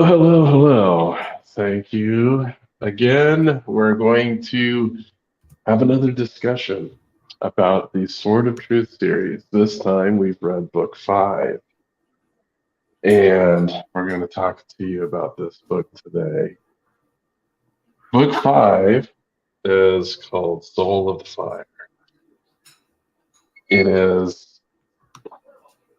Hello. Thank you again. We're going to have another discussion about the Sword of Truth series. This time we've read book five, and we're going to talk to you about this book today. Book five is called Soul of Fire. It is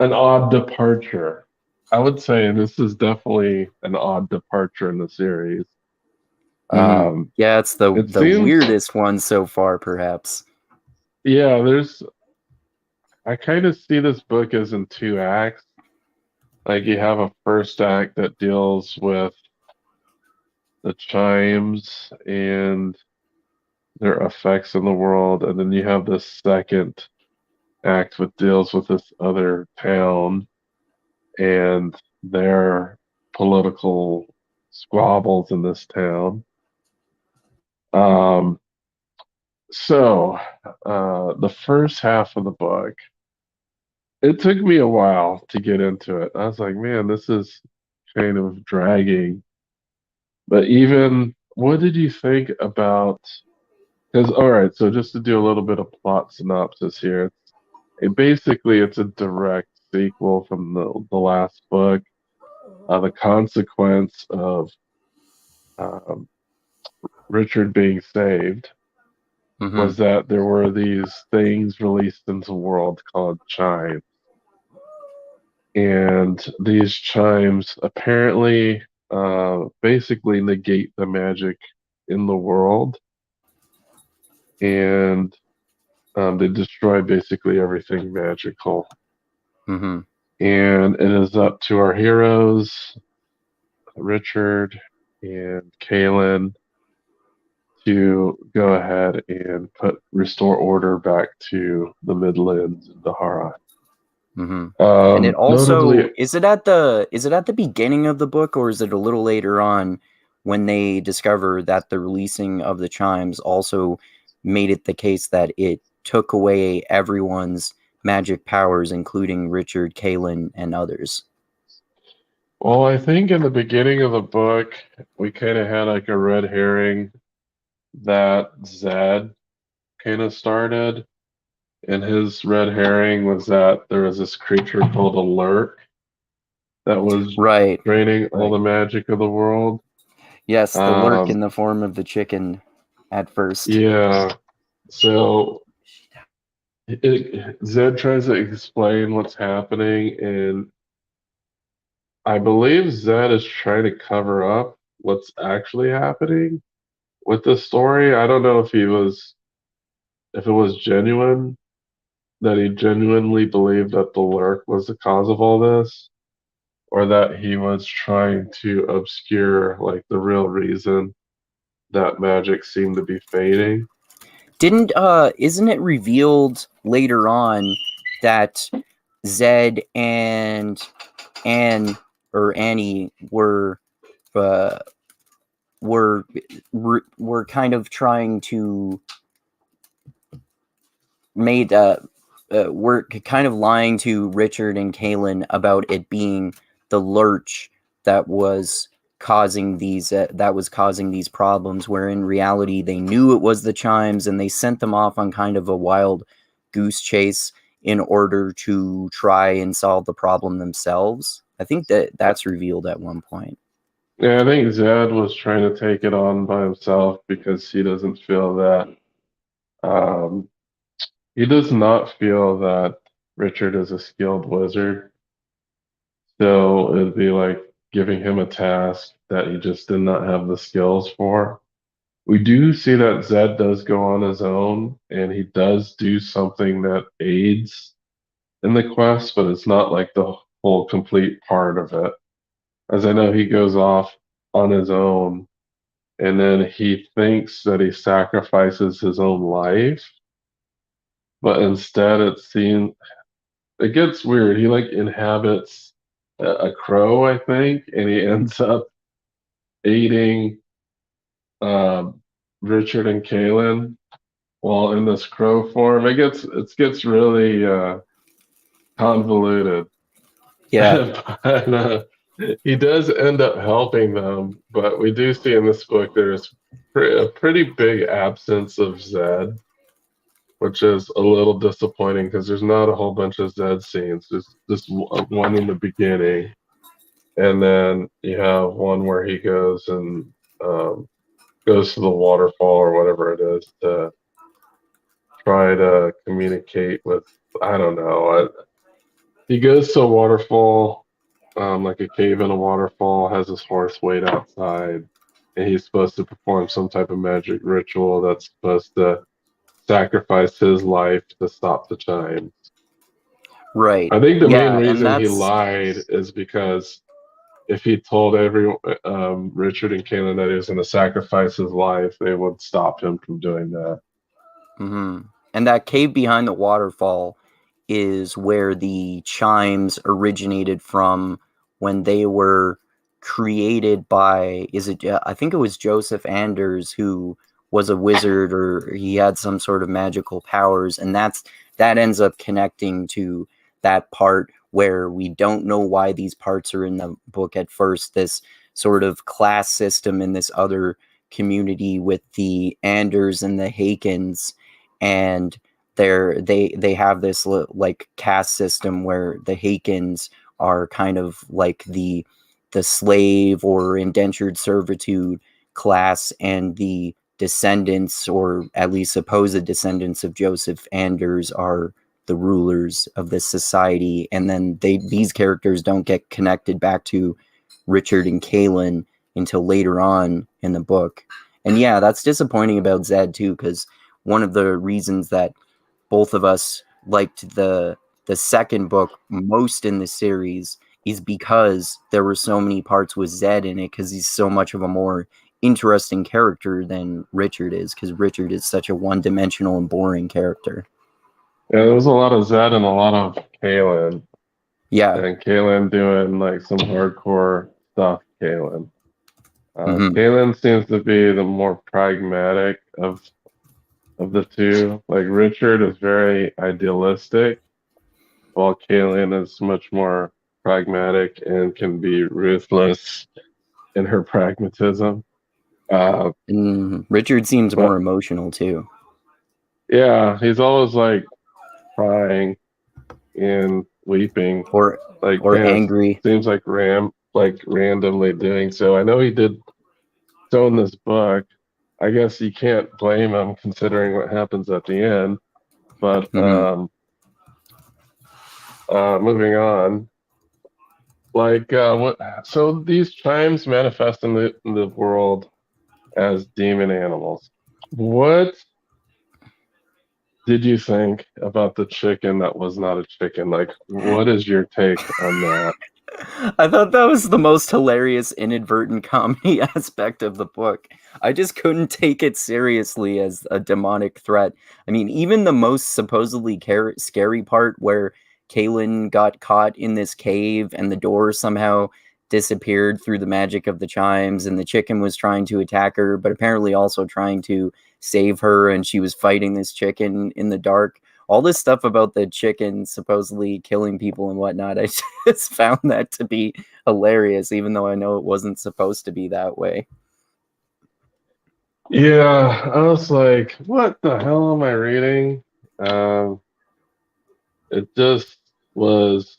an odd departure. I would say this is definitely an odd departure in the series. Hmm. Yeah, it's It the seems, weirdest one so far, perhaps. yeah, I kind of see this book as in two acts. Like you have a first act that deals with the chimes and their effects in the world, and then you have the second act which deals with this other town and their political squabbles in this town. Um, the first half of the book, it took me a while to get into it. I was like, man, this is kind of dragging. But even, what did you think about? Because, all right, so just to do a little bit of plot synopsis here, basically it's a direct sequel from the last book. The consequence of um, Richard being saved Hmm. was that there were these things released into the world called chimes. And these chimes apparently basically negate the magic in the world. And they destroy basically everything magical. Hmm. And it is up to our heroes, Richard and Kaylin, to go ahead and restore order back to the Midlands and Dahara. Hmm. And it also Notably, is it at the beginning of the book, or is it a little later on when they discover that the releasing of the chimes also made it the case that it took away everyone's magic powers, including Richard, Kalen, and others? well, I think in the beginning of the book, we kind of had like a red herring that Zed kind of started. And his red herring was that there was this creature called a lurk that was Right, draining all right. the magic of the world. Yes, the lurk in Um, the form of the chicken at first. yeah, so Zed tries to explain what's happening, and I believe Zed is trying to cover up what's actually happening with the story. I don't know if it was genuine, that he genuinely believed that the lurk was the cause of all this, or that he was trying to obscure like the real reason that magic seemed to be fading. Didn't isn't it revealed later on that Zed and Anne or Annie uh were were kind of trying to made were kind of lying to Richard and Kalen about it being the lurch that was causing these problems, where in reality they knew it was the chimes, and they sent them off on kind of a wild goose chase in order to try and solve the problem themselves. I think that that's revealed at one point. Yeah, I think Zed was trying to take it on by himself because he doesn't feel that um, he does not feel that Richard is a skilled wizard. So it'd be like giving him a task that he just did not have the skills for. We do see that Zed does go on his own and he does do something that aids in the quest, but it's not like the whole complete part of it. As I know, he goes off on his own and then he thinks that he sacrifices his own life, but instead it gets weird. He like inhabits a crow, I think, and he ends up aiding um, Richard and Kaylin while in this crow form. It gets really convoluted. Yeah. but, He does end up helping them, but we do see in this book there's a pretty big absence of Zed, which is a little disappointing because there's not a whole bunch of Zed scenes. There's just one in the beginning, and then you have one where he goes and um, goes to the waterfall or whatever it is to try to communicate with. I don't know. He goes to a waterfall, like a cave in a waterfall, has his horse wait outside, and he's supposed to perform some type of magic ritual that's supposed to sacrifice his life to stop the chimes. Right. I think the main Yeah, and reason he that's lied is because if he told Richard and Caitlin that he was going to sacrifice his life, they would stop him from doing that. hmm And that cave behind the waterfall is where the chimes originated from when they were created by, is it, I think it was Joseph Anders, who was a wizard, or he had some sort of magical powers, and that ends up connecting to that part where we don't know why these parts are in the book at first, this sort of class system in this other community with the Anders and the Hakens, and they have this like caste system where the Hakens are kind of like the slave or indentured servitude class, and the descendants, or at least supposed descendants, of Joseph Anders are the rulers of this society. And then these characters don't get connected back to Richard and Kaylin until later on in the book. And yeah, that's disappointing about Zed too, because one of the reasons that both of us liked the second book most in the series is because there were so many parts with Zed in it, because he's so much of a more interesting character than Richard is, because Richard is such a one-dimensional and boring character. Yeah, there was a lot of Zed and a lot of Kaylin, Yeah. and Kaylin doing like some hardcore stuff. hmm Kaylin seems to be the more pragmatic of the two. Like Richard is very idealistic, while Kaylin is much more pragmatic and can be ruthless in her pragmatism. Uh, And Richard seems more but emotional too. yeah, he's always like crying and weeping, Or like or and it angry. seems like randomly doing so. I know he did so in this book. I guess you can't blame him considering what happens at the end. But hmm moving on, like what? So these chimes manifest in the world as demon animals. What did you think about the chicken that was not a chicken? Like, what is your take on that? I thought that was the most hilarious inadvertent comedy aspect of the book. I just couldn't take it seriously as a demonic threat. I mean, even the most supposedly scary part where Kaylin got caught in this cave and the door somehow disappeared through the magic of the chimes, and the chicken was trying to attack her, but apparently also trying to save her, and she was fighting this chicken in the dark. All this stuff about the chicken supposedly killing people and whatnot, I just found that to be hilarious, even though I know it wasn't supposed to be that way. Yeah, I was like, what the hell am I reading? Um, it just was,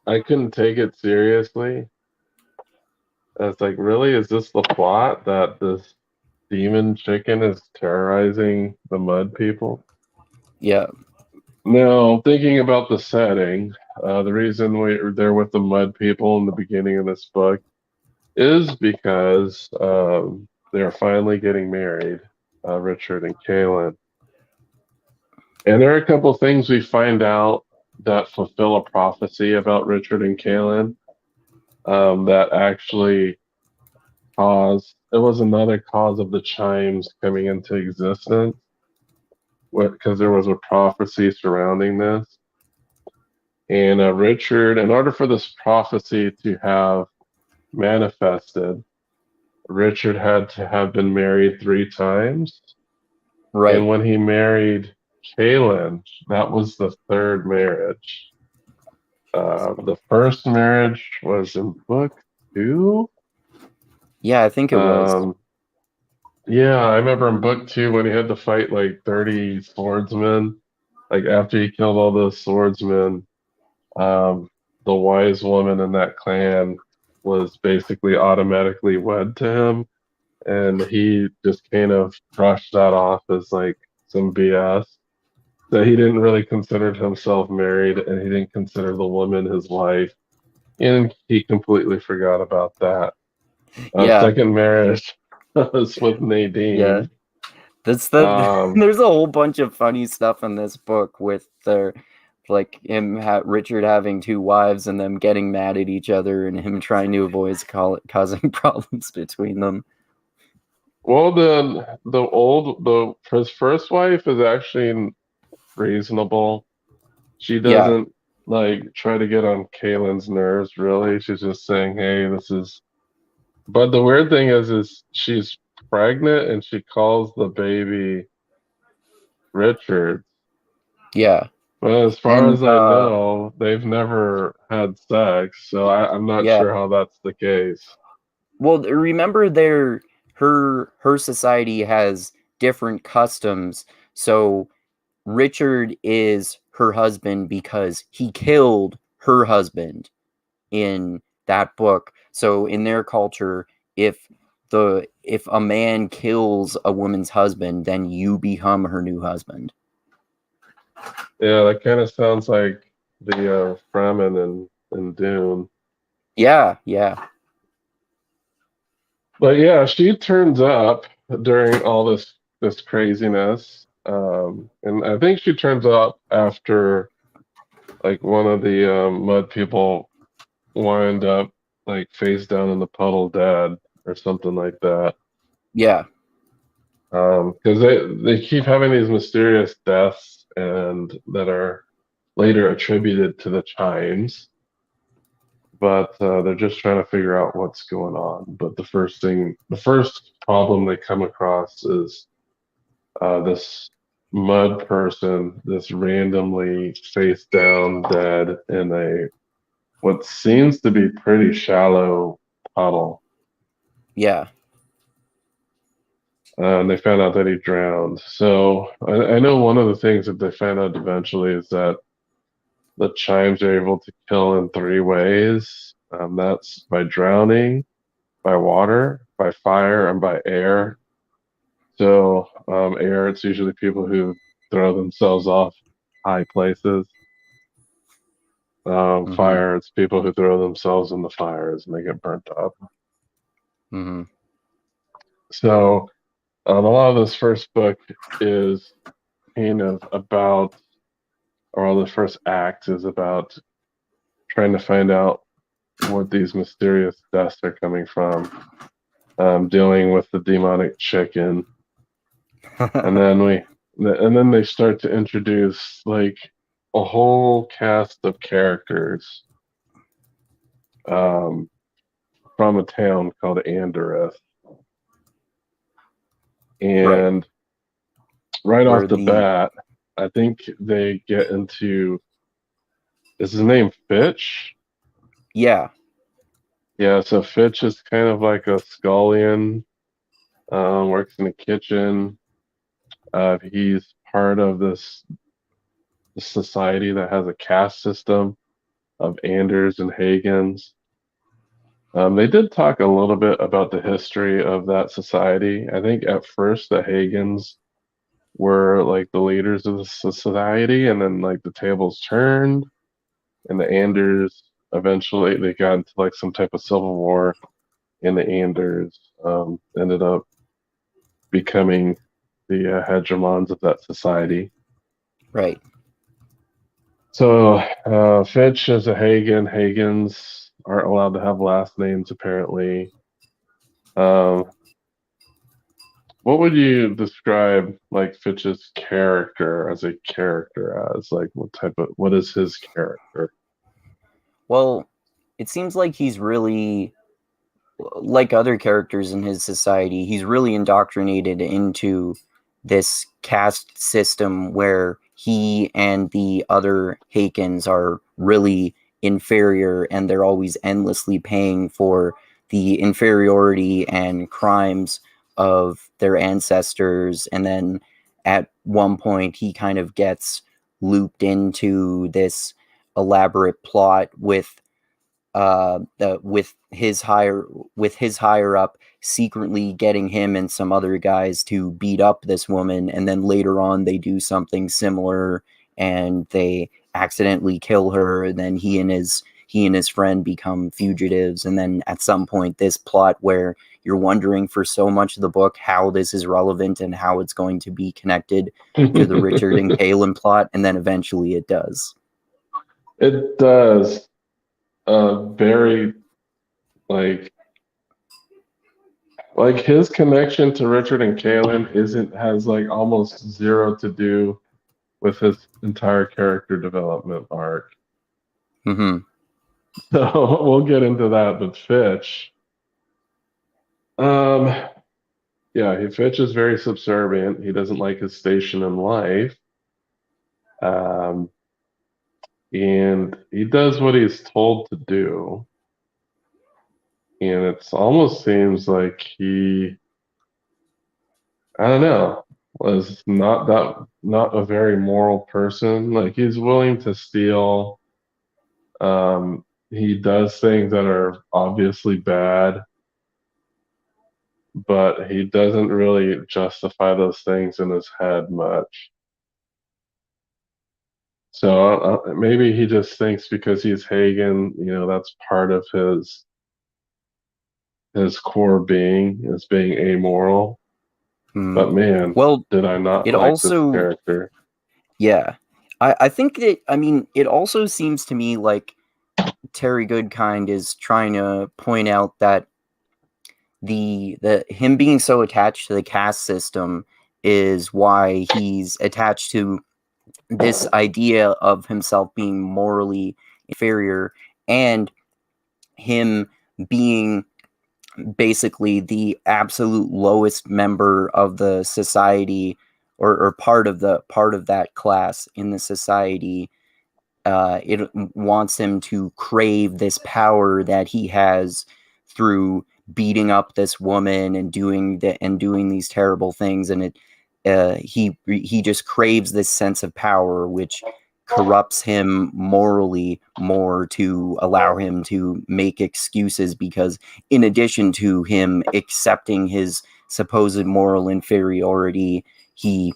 I couldn't take it seriously. I was like, really? Is this the plot that this demon chicken is terrorizing the mud people? Yeah. No, thinking about the setting, the reason we're there with the mud people in the beginning of this book is because they're finally getting married, Richard and Kaylin. And there are a couple things we find out that fulfill a prophecy about Richard and Kaylin that actually it was another cause of the chimes coming into existence because there was a prophecy surrounding this. And Richard, in order for this prophecy to have manifested, Richard had to have been married 3 times. And Right. when he married Kaylin, that was the third marriage. The first marriage was in book 2. Yeah, I think it was. Um, yeah, I remember in book 2 when he had to fight like 30 swordsmen. Like after he killed all those swordsmen, um, the wise woman in that clan was basically automatically wed to him, and he just kind of brushed that off as like some BS. That he didn't really consider himself married, and he didn't consider the woman his wife, and he completely forgot about that. Yeah, Second marriage was with yeah. Nadine. That's the Um, there's a whole bunch of funny stuff in this book with the like Richard having 2 wives and them getting mad at each other and him trying to avoid causing problems between them. well, the his first wife is actually reasonable. She Yeah, doesn't like try to get on Kaylin's nerves, really. She's just saying, "Hey, this is." But the weird thing is she's pregnant and she calls the baby Richard. yeah. But as far And as I know, they've never had sex, so I'm not yeah. sure how that's the case. Well, remember her society has different customs. So Richard is her husband because he killed her husband in that book. So in their culture, if a man kills a woman's husband, then you become her new husband. Yeah, that kind of sounds like the Fremen in Dune. Yeah, yeah. But yeah, she turns up during all this craziness. And I think she turns up after like one of the mud people wind up like face down in the puddle dead or something like that. Yeah. Because they keep having these mysterious deaths and that are later attributed to the chimes, but they're just trying to figure out what's going on. But the first problem they come across is this mud person, this randomly face down dead in a what seems to be pretty shallow puddle. Yeah. And they found out that he drowned. So I know one of the things that they found out eventually is that the chimes are able to kill in 3 ways. That's by drowning, by water, by fire, and by air. So air, it's usually people who throw themselves off high places. Mm-hmm. Fire, it's people who throw themselves in the fires and they get burnt up. Mm-hmm. So a lot of this first book is kind of about, or the first act is about trying to find out what these mysterious deaths are coming from, dealing with the demonic chicken, and then they start to introduce like a whole cast of characters um, from a town called Andereth. Right. And right Where off the the bat, I think they get into, is his name Fitch? yeah. Yeah, so Fitch is kind of like a scullion, works in the kitchen. He's part of this society that has a caste system of Anders and Hagans. They did talk a little bit about the history of that society. I think at first the Hagans were like the leaders of the society, and then like the tables turned, and the Anders eventually they got into like some type of civil war, and the Anders ended up becoming the hegemons of that society. Right. So Fitch is a Hagen. Hagans aren't allowed to have last names apparently. Um, what would you describe like Fitch's character as a character as? Like what is his character? Well, it seems like he's really like other characters in his society, he's really indoctrinated into this caste system where he and the other Hakens are really inferior, and they're always endlessly paying for the inferiority and crimes of their ancestors. And then at one point, he kind of gets looped into this elaborate plot with his higher up secretly getting him and some other guys to beat up this woman, and then later on they do something similar and they accidentally kill her, and then he and his friend become fugitives. And then at some point, this plot where you're wondering for so much of the book how this is relevant and how it's going to be connected to the Richard and Calen plot, and then eventually it does. It does. Very like his connection to Richard and Calen has like almost zero to do with his entire character development arc. Mm-hmm. So we'll get into that. But Fitch, yeah, Fitch is very subservient. He doesn't like his station in life. And he does what he's told to do. And it almost seems like I don't know, was not a very moral person. Like he's willing to steal. He does things that are obviously bad, but he doesn't really justify those things in his head much. So maybe he just thinks because he's Hagen, that's part of his core being is being amoral. But man, Well, did I not it like this also, character. yeah, I think that, I mean, it also seems to me like Terry Goodkind is trying to point out that the him being so attached to the caste system is why he's attached to this idea of himself being morally inferior, and him being basically the absolute lowest member of the society, or part of that class in the society. It wants him to crave this power that he has through beating up this woman and doing these terrible things, and he just craves this sense of power, which corrupts him morally more to allow him to make excuses, because in addition to him accepting his supposed moral inferiority, he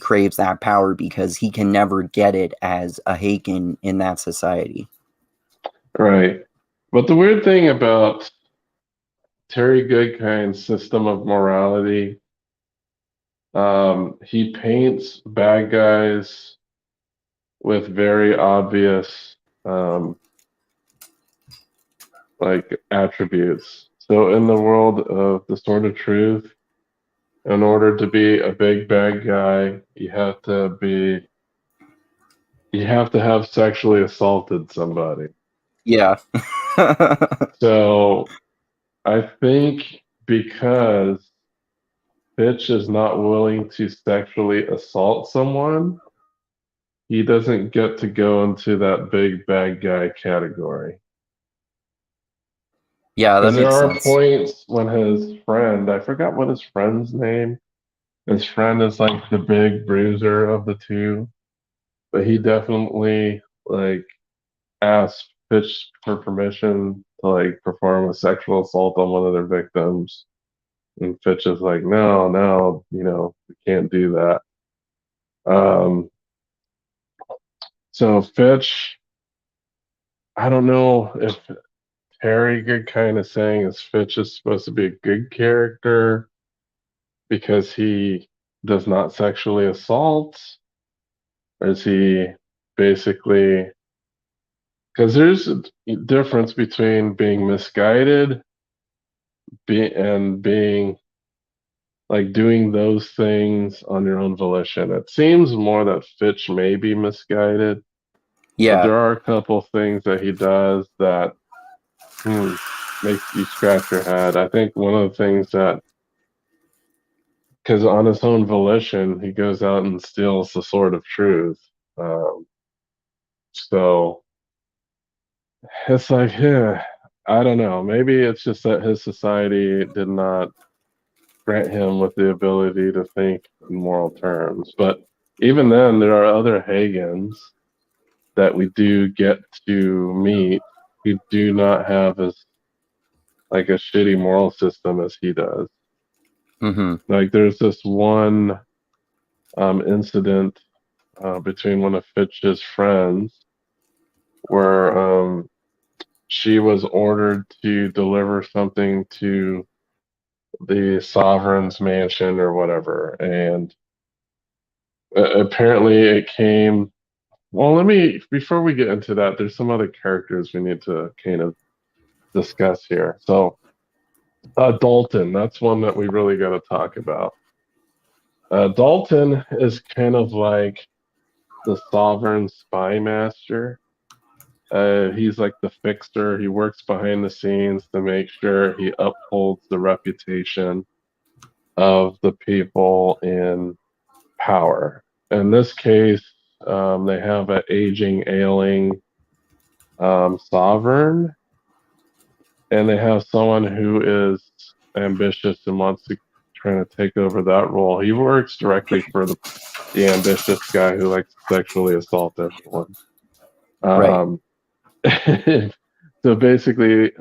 craves that power because he can never get it as a Haken in that society. Right. But the weird thing about Terry Goodkind's system of morality, he paints bad guys with very obvious like attributes. So in the world of the Sword of Truth, in order to be a big bad guy, you have to have sexually assaulted somebody. Yeah. So I think because Fitch is not willing to sexually assault someone, he doesn't get to go into that big bad guy category. Yeah, that Because there makes are sense. points when his friend, I forgot what his friend's name, his friend is like the big bruiser of the two, but he definitely like asked Fitch for permission to like perform a sexual assault on one of their victims. And Fitch is like, no, no, we can't do that. Um, so Fitch, I don't know if Harry good kind of saying is Fitch is supposed to be a good character because he does not sexually assault, or is he basically because there's a difference between being misguided and being like doing those things on your own volition. It seems more that Fitch may be misguided, but Yeah. there are a couple things that he does that make you scratch your head. I think one of the things that, because on his own volition, he goes out and steals the Sword of Truth. So it's like, yeah, I don't know. Maybe it's just that his society did not grant him with the ability to think in moral terms. But even then, there are other Hagans that we do get to meet who do not have as like a shitty moral system as he does. Mm-hmm. Like there's this one incident between one of Fitch's friends where she was ordered to deliver something to the sovereign's mansion or whatever, and apparently it came. Well, let me before we get into that, there's some other characters we need to kind of discuss here. So Dalton, that's one that we really got to talk about. Dalton is kind of like the sovereign spy master. He's like the fixer. He works behind the scenes to make sure he upholds the reputation of the people in power. In this case, they have an aging, ailing sovereign, and they have someone who is ambitious and wants to try to take over that role. He works directly for the ambitious guy who likes to sexually assault everyone. Right. Um, so basically,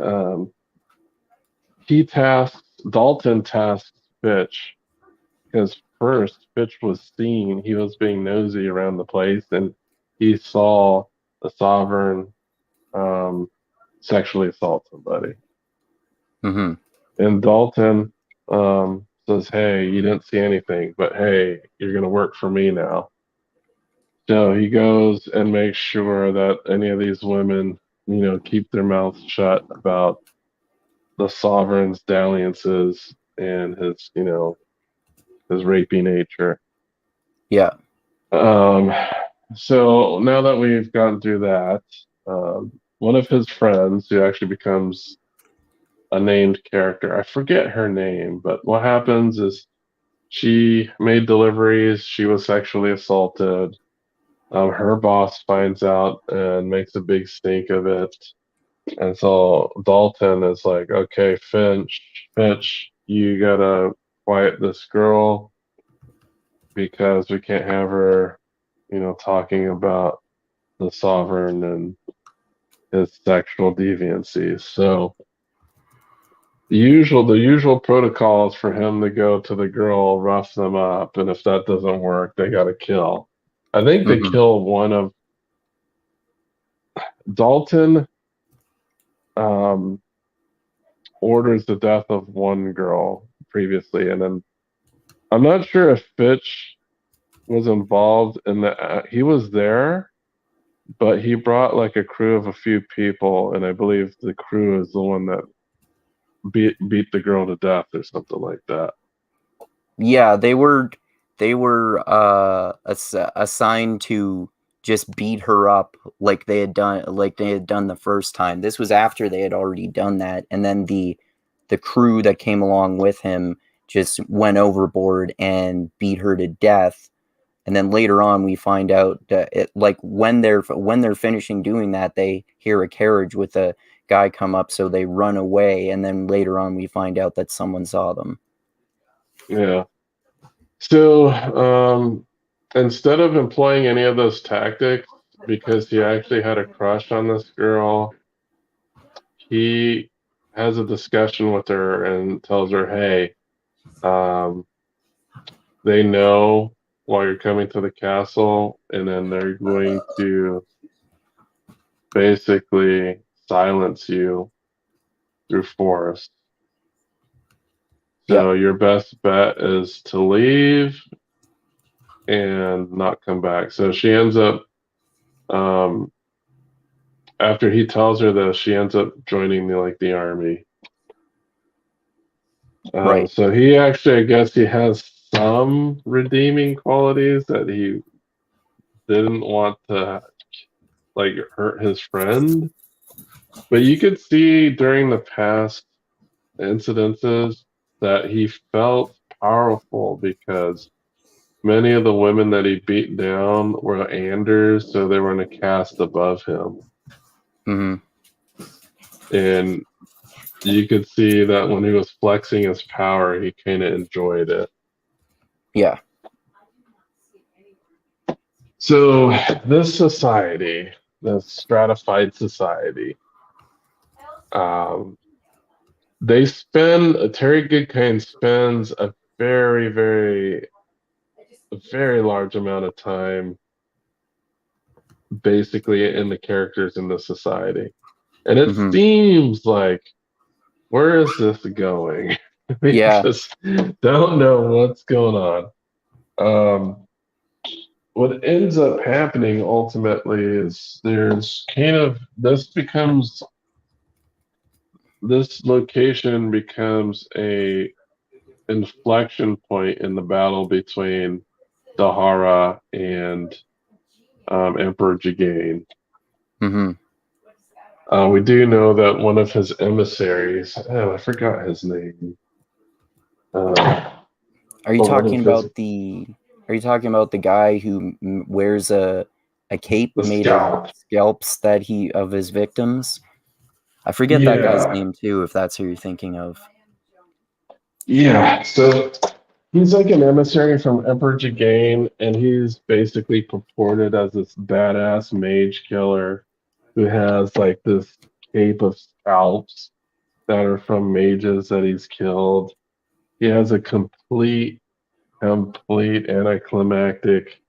Dalton tasks Fitch because first Fitch was seen, he was being nosy around the place and he saw the sovereign um, sexually assault somebody. Mm-hmm. And Dalton says, "Hey, you didn't see anything, but hey, you're going to work for me now." So he goes and makes sure that any of these women, keep their mouths shut about the sovereign's dalliances and his rapey nature. Yeah. Um, so now that we've gone through that, one of his friends, who actually becomes a named character, I forget her name, but what happens is she made deliveries, she was sexually assaulted. Her boss finds out and makes a big stink of it. And so Dalton is like, okay, Finch, you gotta quiet this girl because we can't have her, talking about the sovereign and his sexual deviancies. So the usual protocol is for him to go to the girl, rough them up, and if that doesn't work, they gotta kill. I think they Mm-hmm. kill one of Dalton um, orders the death of one girl previously, and then I'm not sure if Fitch was involved in the. He was there, but he brought like a crew of a few people, and I believe the crew is the one that beat the girl to death or something like that. Yeah, they were assigned to just beat her up like they had done the first time. This was after they had already done that, and then the crew that came along with him just went overboard and beat her to death. And then later on, we find out that like when they're finishing doing that, they hear a carriage with a guy come up, so they run away. And then later on, we find out that someone saw them. Yeah. So instead of employing any of those tactics, because he actually had a crush on this girl, he has a discussion with her and tells her, "Hey, um, they know while you're coming to the castle, and then they're going to basically silence you through force. Yeah. So your best bet is to leave and not come back." So she ends up, um, after he tells her this, she ends up joining the army. Right. So he actually, I guess, he has some redeeming qualities that he didn't want to like hurt his friend. But you could see during the past incidences that he felt powerful because many of the women that he beat down were Anders, so they were in a caste above him. Mm-hmm. and you could see that when he was flexing his power, he kind of enjoyed it. Yeah. So this society, the stratified society, Terry Goodkind spends a very, very, a very large amount of time basically in the characters in the society. And it Hmm. seems like, where is this going? We Yeah. just don't know what's going on. What ends up happening ultimately is this location becomes a inflection point in the battle between Dahara and Emperor Jagain. Hmm. We do know that one of his emissaries, oh, I forgot his name. Are you But one talking of his, about the guy who wears a cape the made of scout. scalps of his victims? I forget that guy's Yeah, name too, if that's who you're thinking of. yeah. So he's like an emissary from Emperor Jagain, and he's basically purported as this badass mage killer who has like this cape of scalps that are from mages that he's killed. He has a complete anticlimactic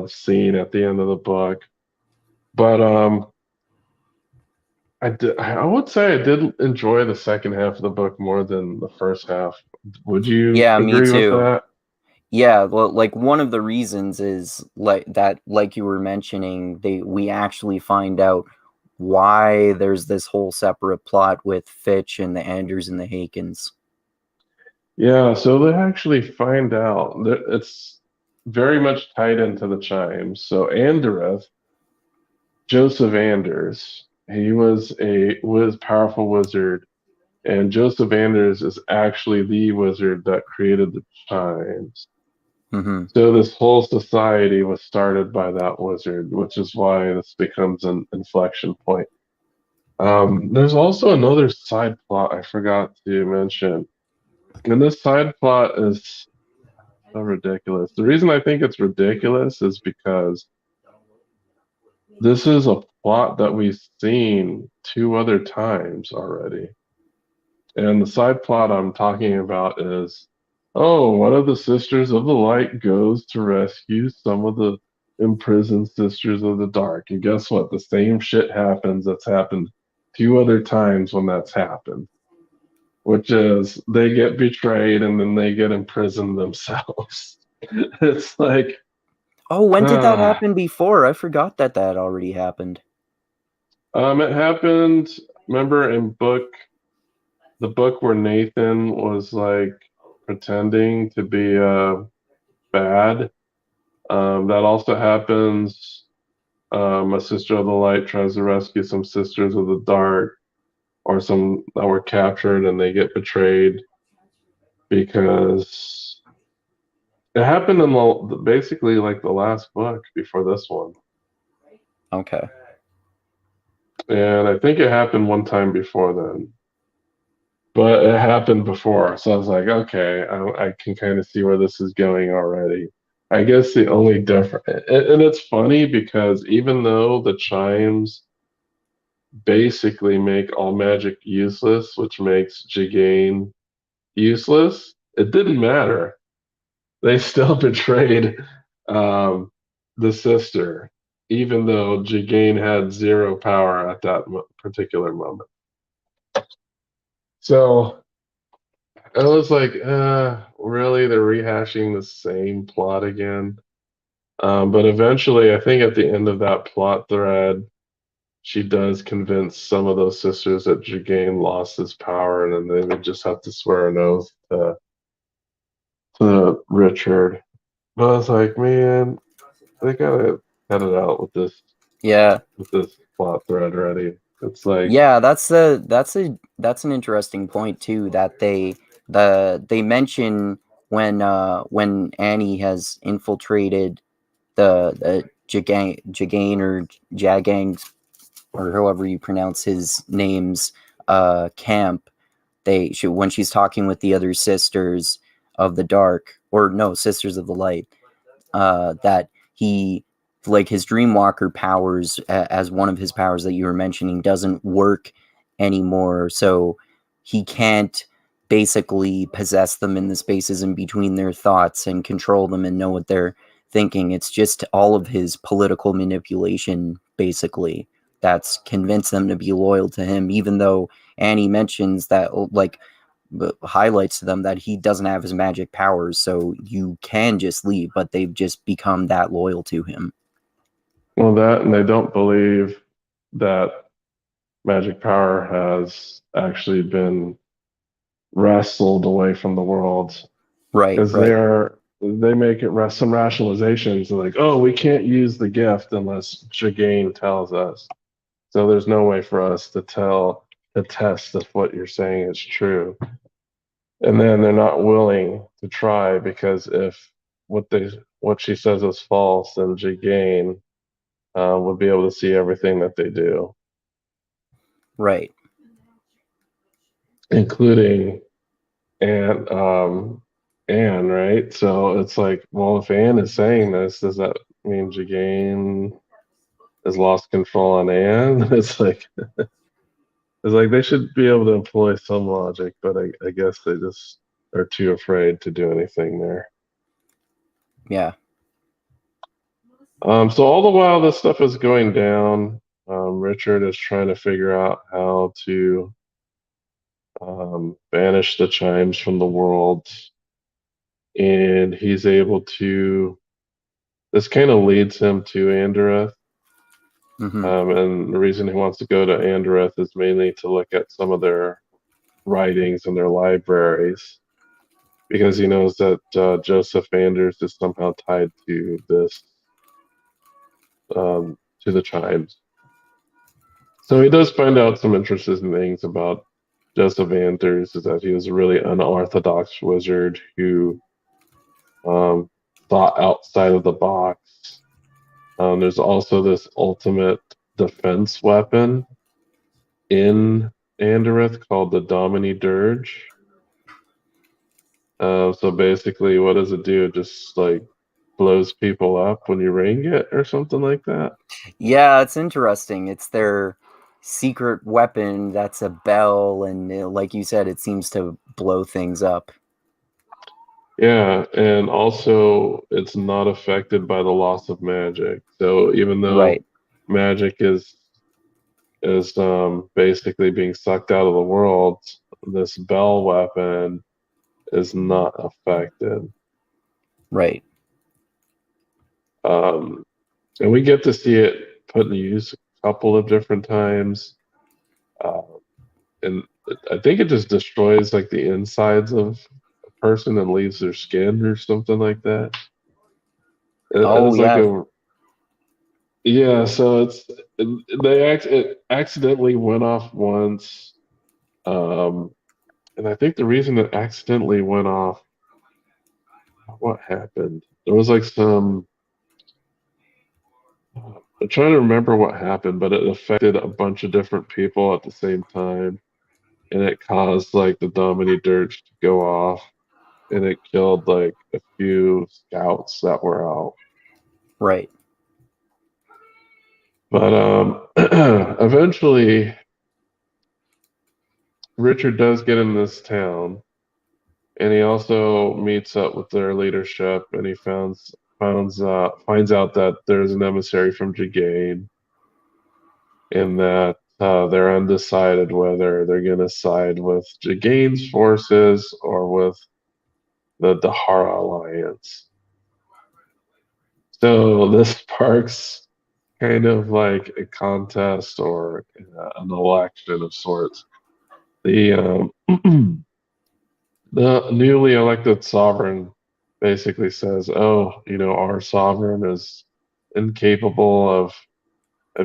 scene at the end of the book. But I would say I did enjoy the second half of the book more than the first half. Would you Yeah, me agree with too. that? Yeah, well, like one of the reasons is like you were mentioning, we actually find out why there's this whole separate plot with Fitch and the Andrews and the Hakens. Yeah, so they actually find out that it's very much tied into the chimes. So Andereth, Joseph Anders, he was powerful wizard, and Joseph Anders is actually the wizard that created the chimes. Hmm. So this whole society was started by that wizard, which is why this becomes an inflection point. There's also another side plot I forgot to mention, and this side plot is so ridiculous. The reason I think it's ridiculous is because this is a plot that we've seen two other times already. And the side plot I'm talking about is, oh, one of the Sisters of the Light goes to rescue some of the imprisoned Sisters of the Dark. And guess what? The same shit happens that's happened two other times when that's happened, which is they get betrayed and then they get imprisoned themselves. It's like, Oh, when did that ah. happen before? I forgot that already happened. It happened, remember the book where Nathan was like pretending to be bad. That also happens. A Sister of the Light tries to rescue some Sisters of the Dark, or some that were captured and they get betrayed because it happened in basically like the last book before this one. Okay. And I think it happened one time before then. But it happened before, so I was like, okay, I can kind of see where this is going already. I guess the only difference, and it's funny because even though the chimes basically make all magic useless, which makes Jagain useless, it didn't matter. They still betrayed um, the sister, even though Jagain had zero power at that particular moment. So I was like, really? They're rehashing the same plot again. But eventually, I think at the end of that plot thread, she does convince some of those sisters that Jagain lost his power, and then they would just have to swear an oath to Richard. But I was like, man, they gotta cut it out Yeah. with this plot thread already. It's like, Yeah, that's an interesting point too, that they mention when Annie has infiltrated the Jagain or Jagang's or however you pronounce his name's camp, when she's talking with the other sisters of the dark, or no, sisters of the light, that he, like, his dreamwalker powers, as one of his powers that you were mentioning, doesn't work anymore, so he can't basically possess them in the spaces in between their thoughts and control them and know what they're thinking. It's just all of his political manipulation, basically, that's convinced them to be loyal to him, even though Annie mentions that, like, highlights to them that he doesn't have his magic powers, so you can just leave, but they've just become that loyal to him. Well, that, and they don't believe that magic power has actually been wrestled away from the world, Right, because right, they make it some rationalizations like, oh, we can't use the gift unless Jagain tells us. So there's no way for us to test if what you're saying is true. And then they're not willing to try, because if what she says is false, then Jagain would be able to see everything that they do, right. including Anne, right? So it's like, well, if Anne is saying this, does that mean Jagain has lost control on Anne? It's like they should be able to employ some logic, but I guess they just are too afraid to do anything there. Yeah. So all the while this stuff is going down, Richard is trying to figure out how to banish the chimes from the world, and he's able to. This kind of leads him to Andereth. Hmm. And the reason he wants to go to Andereth is mainly to look at some of their writings in their libraries, because he knows that Joseph Anders is somehow tied to this, to the chimes. So he does find out some interesting things about Joseph Anders, is that he was a really unorthodox wizard who um, thought outside of the box. There's also this ultimate defense weapon in Andereth called the Domini Dirge. So basically, what does it do? It just like blows people up when you ring it or something like that. Yeah, it's interesting. It's their secret weapon that's a bell, and like you said, it seems to blow things up. Yeah, and also it's not affected by the loss of magic. So even though Right, magic is basically being sucked out of the world, this bell weapon is not affected. right. Um, and we get to see it put in use a couple of different times. Uh, and I think it just destroys like the insides of a person and leaves their skin or something like that. It Oh, is like yeah. a, yeah. So it accidentally went off once, and I think the reason it accidentally went off, what happened? There was like some. I'm trying to remember what happened, but it affected a bunch of different people at the same time, and it caused like the Domini Dirge to go off, and it killed like a few scouts that were out. Right. But eventually, Richard does get in this town, and he also meets up with their leadership, and he finds out that there's an emissary from Jagain, and that they're undecided whether they're going to side with Jagain's forces or with the Dahara Alliance. So this sparks kind of like a contest or an election of sorts. The the newly elected sovereign basically says, "Oh, our sovereign is incapable of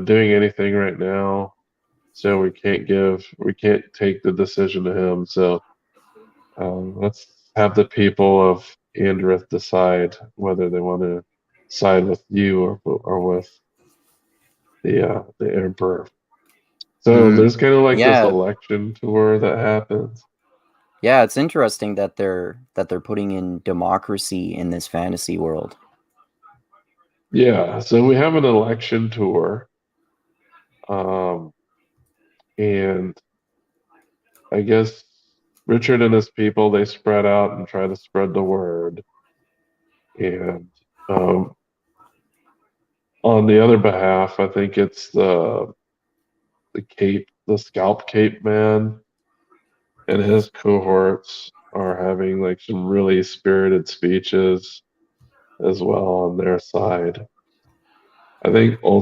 doing anything right now, so we can't take the decision to him. So let's have the people of Andrith decide whether they want to side with you or with the emperor." So Mhm. there's kind of like this Yeah, election tour that happens. yeah, it's interesting that they're putting in democracy in this fantasy world. Yeah, so we have an election tour. Um, and I guess Richard and his people, they spread out and try to spread the word. And on the other behalf, I think it's the scalp cape man and his cohorts are having like some really spirited speeches as well on their side. I think um,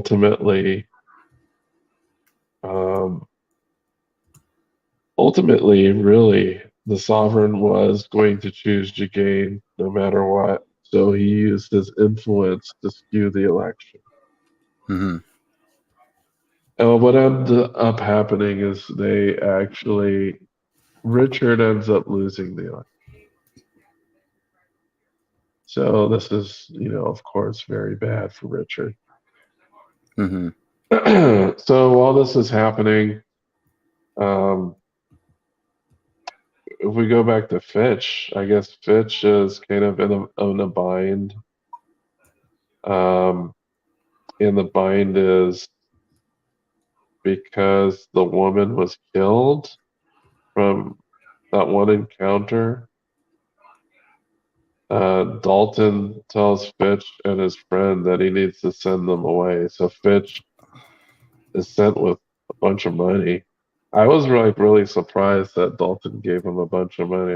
ultimately, really, the sovereign was going to choose Jagain no matter what. So he used his influence to skew the election. Hmm. And what ended up happening is Richard ends up losing the election. So this is, of course, very bad for Richard. Hmm. So while this is happening, um, if we go back to Fitch, I guess Fitch is kind of in a bind. Um, and the bind is because the woman was killed from that one encounter. Dalton tells Fitch and his friend that he needs to send them away. So Fitch is sent with a bunch of money. I was like really surprised that Dalton gave him a bunch of money.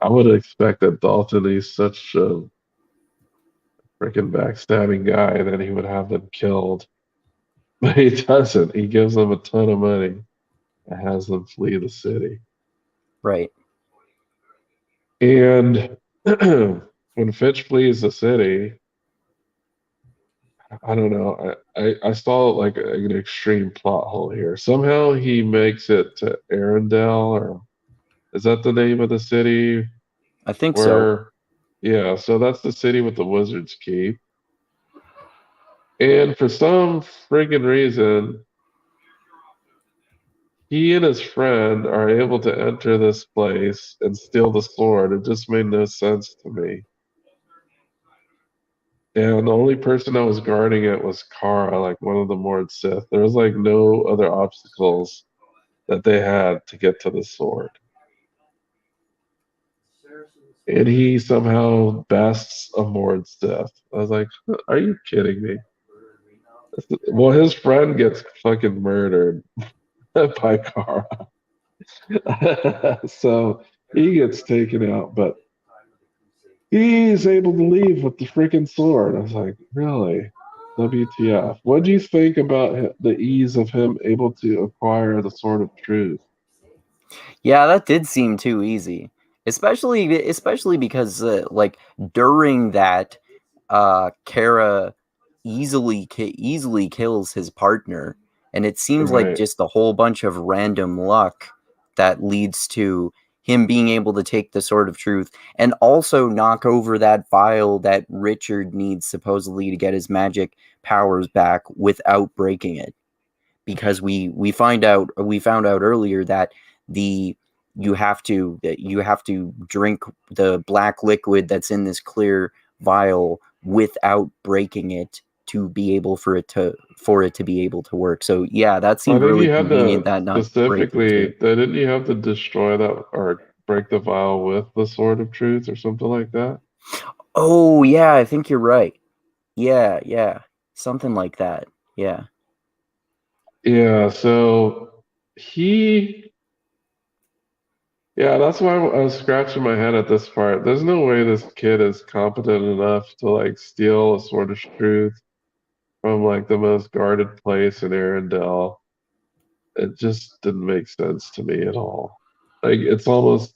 I would expect that Dalton, he's such a freaking backstabbing guy that he would have them killed. But he doesn't. He gives them a ton of money and has them flee the city. Right. And when Fitch flees the city, I don't know. I saw like an extreme plot hole here. Somehow he makes it to Arendelle, or is that the name of the city? I think so. Where, yeah, so that's the city with the Wizard's Keep. And for some friggin' reason, he and his friend are able to enter this place and steal the sword. It just made no sense to me. And the only person that was guarding it was Kara, like one of the Mord Sith. There was like no other obstacles that they had to get to the sword. And he somehow bests a Mord Sith. I was like, are you kidding me? Well, his friend gets fucking murdered by Kara. So he gets taken out, but he's able to leave with the freaking sword. I was like, really? WTF? What do you think about the ease of him able to acquire the Sword of Truth? Yeah, that did seem too easy. Especially because like during that Kara easily kills his partner, and it seems like Right. just a whole bunch of random luck that leads to him being able to take the Sword of Truth and also knock over that vial that Richard needs supposedly to get his magic powers back without breaking it, because we found out earlier that the you have to drink the black liquid that's in this clear vial without breaking it to be able for it to be able to work. So yeah, that I seemed think really you had convenient to that not breaking specifically, too. didn't you have to destroy that or break the vial with the Sword of Truth or something like that? Oh yeah, I think you're right. Yeah, yeah. Something like that. Yeah. Yeah, so he, yeah, that's why I was scratching my head at this part. There's no way this kid is competent enough to like steal a Sword of Truth from like the most guarded place in Arendelle. It just didn't make sense to me at all. Like it's almost,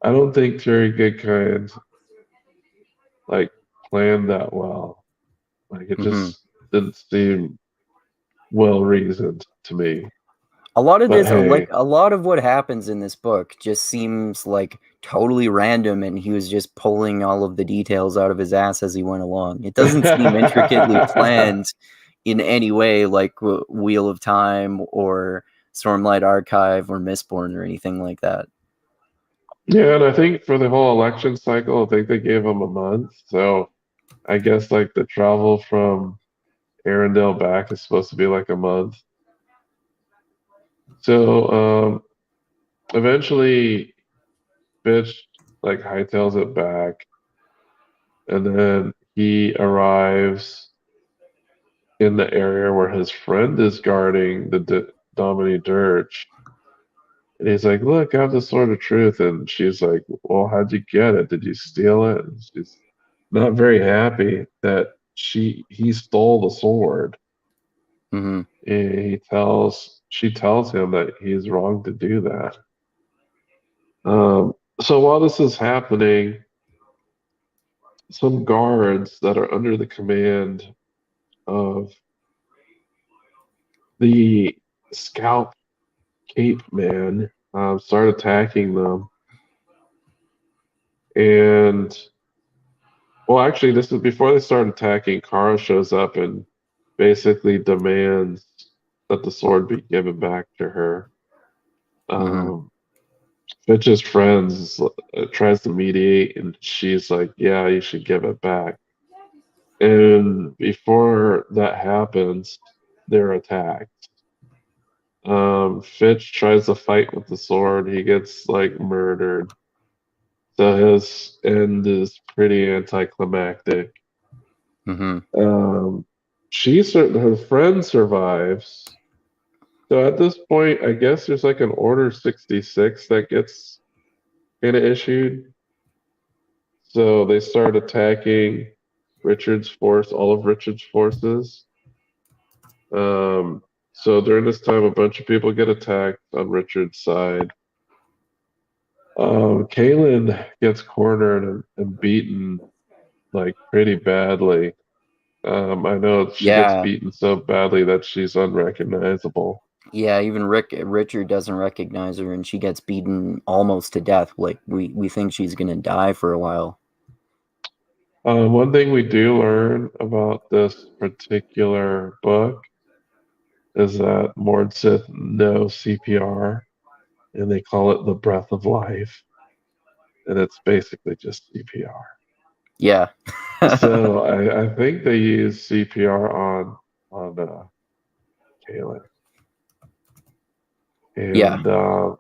I don't think Terry Goodkind like planned that well. Like it Hmm. just didn't seem well reasoned to me. A lot of But this, hey, a lot of what happens in this book just seems like totally random, and he was just pulling all of the details out of his ass as he went along. It doesn't seem intricately planned, in any way, like Wheel of Time or Stormlight Archive or Mistborn or anything like that. Yeah, and I think for the whole election cycle, I think they gave him a month. So I guess like the travel from Arendelle back is supposed to be like a month. So eventually Fitch like hightails it back, and then he arrives in the area where his friend is guarding the Domini Dirge. And he's like, "Look, I have the Sword of Truth." And she's like, "Well, how'd you get it? Did you steal it?" And she's not very happy that he stole the sword. Mm-hmm. And she tells him that he's wrong to do that. So while this is happening, some guards that are under the command of the Scalp Cape Man start attacking them. And well, actually, this is before they start attacking. Kara shows up and basically demands that the sword be given back to her. Mm-hmm. Fitch's friends tries to mediate, and she's like, "Yeah, you should give it back." And before that happens, they're attacked. Fitch tries to fight with the sword. He gets like murdered. So his end is pretty anticlimactic. Mm-hmm. Her friend survives. So at this point, I guess there's like an Order 66 that gets kind of issued. So they start attacking Richard's force, all of Richard's forces. So during this time, a bunch of people get attacked on Richard's side. Kaylin gets cornered and beaten like pretty badly. I know she gets Yeah. beaten so badly that she's unrecognizable. Yeah, even Richard doesn't recognize her, and she gets beaten almost to death. Like we think she's gonna die for a while. One thing we do learn about this particular book is that Mordsith knows CPR, and they call it the breath of life, and it's basically just CPR. Yeah. So I think they use CPR on Kaylin, Yeah. and so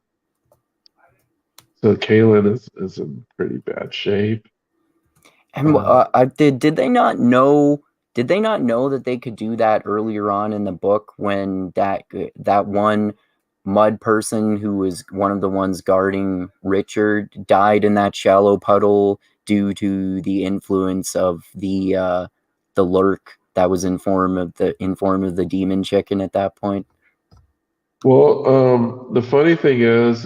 Kaylin is in pretty bad shape. And did they not know? Did they not know that they could do that earlier on in the book when that one mud person who was one of the ones guarding Richard died in that shallow puddle due to the influence of the lurk that was in form of the demon chicken at that point? Well, the funny thing is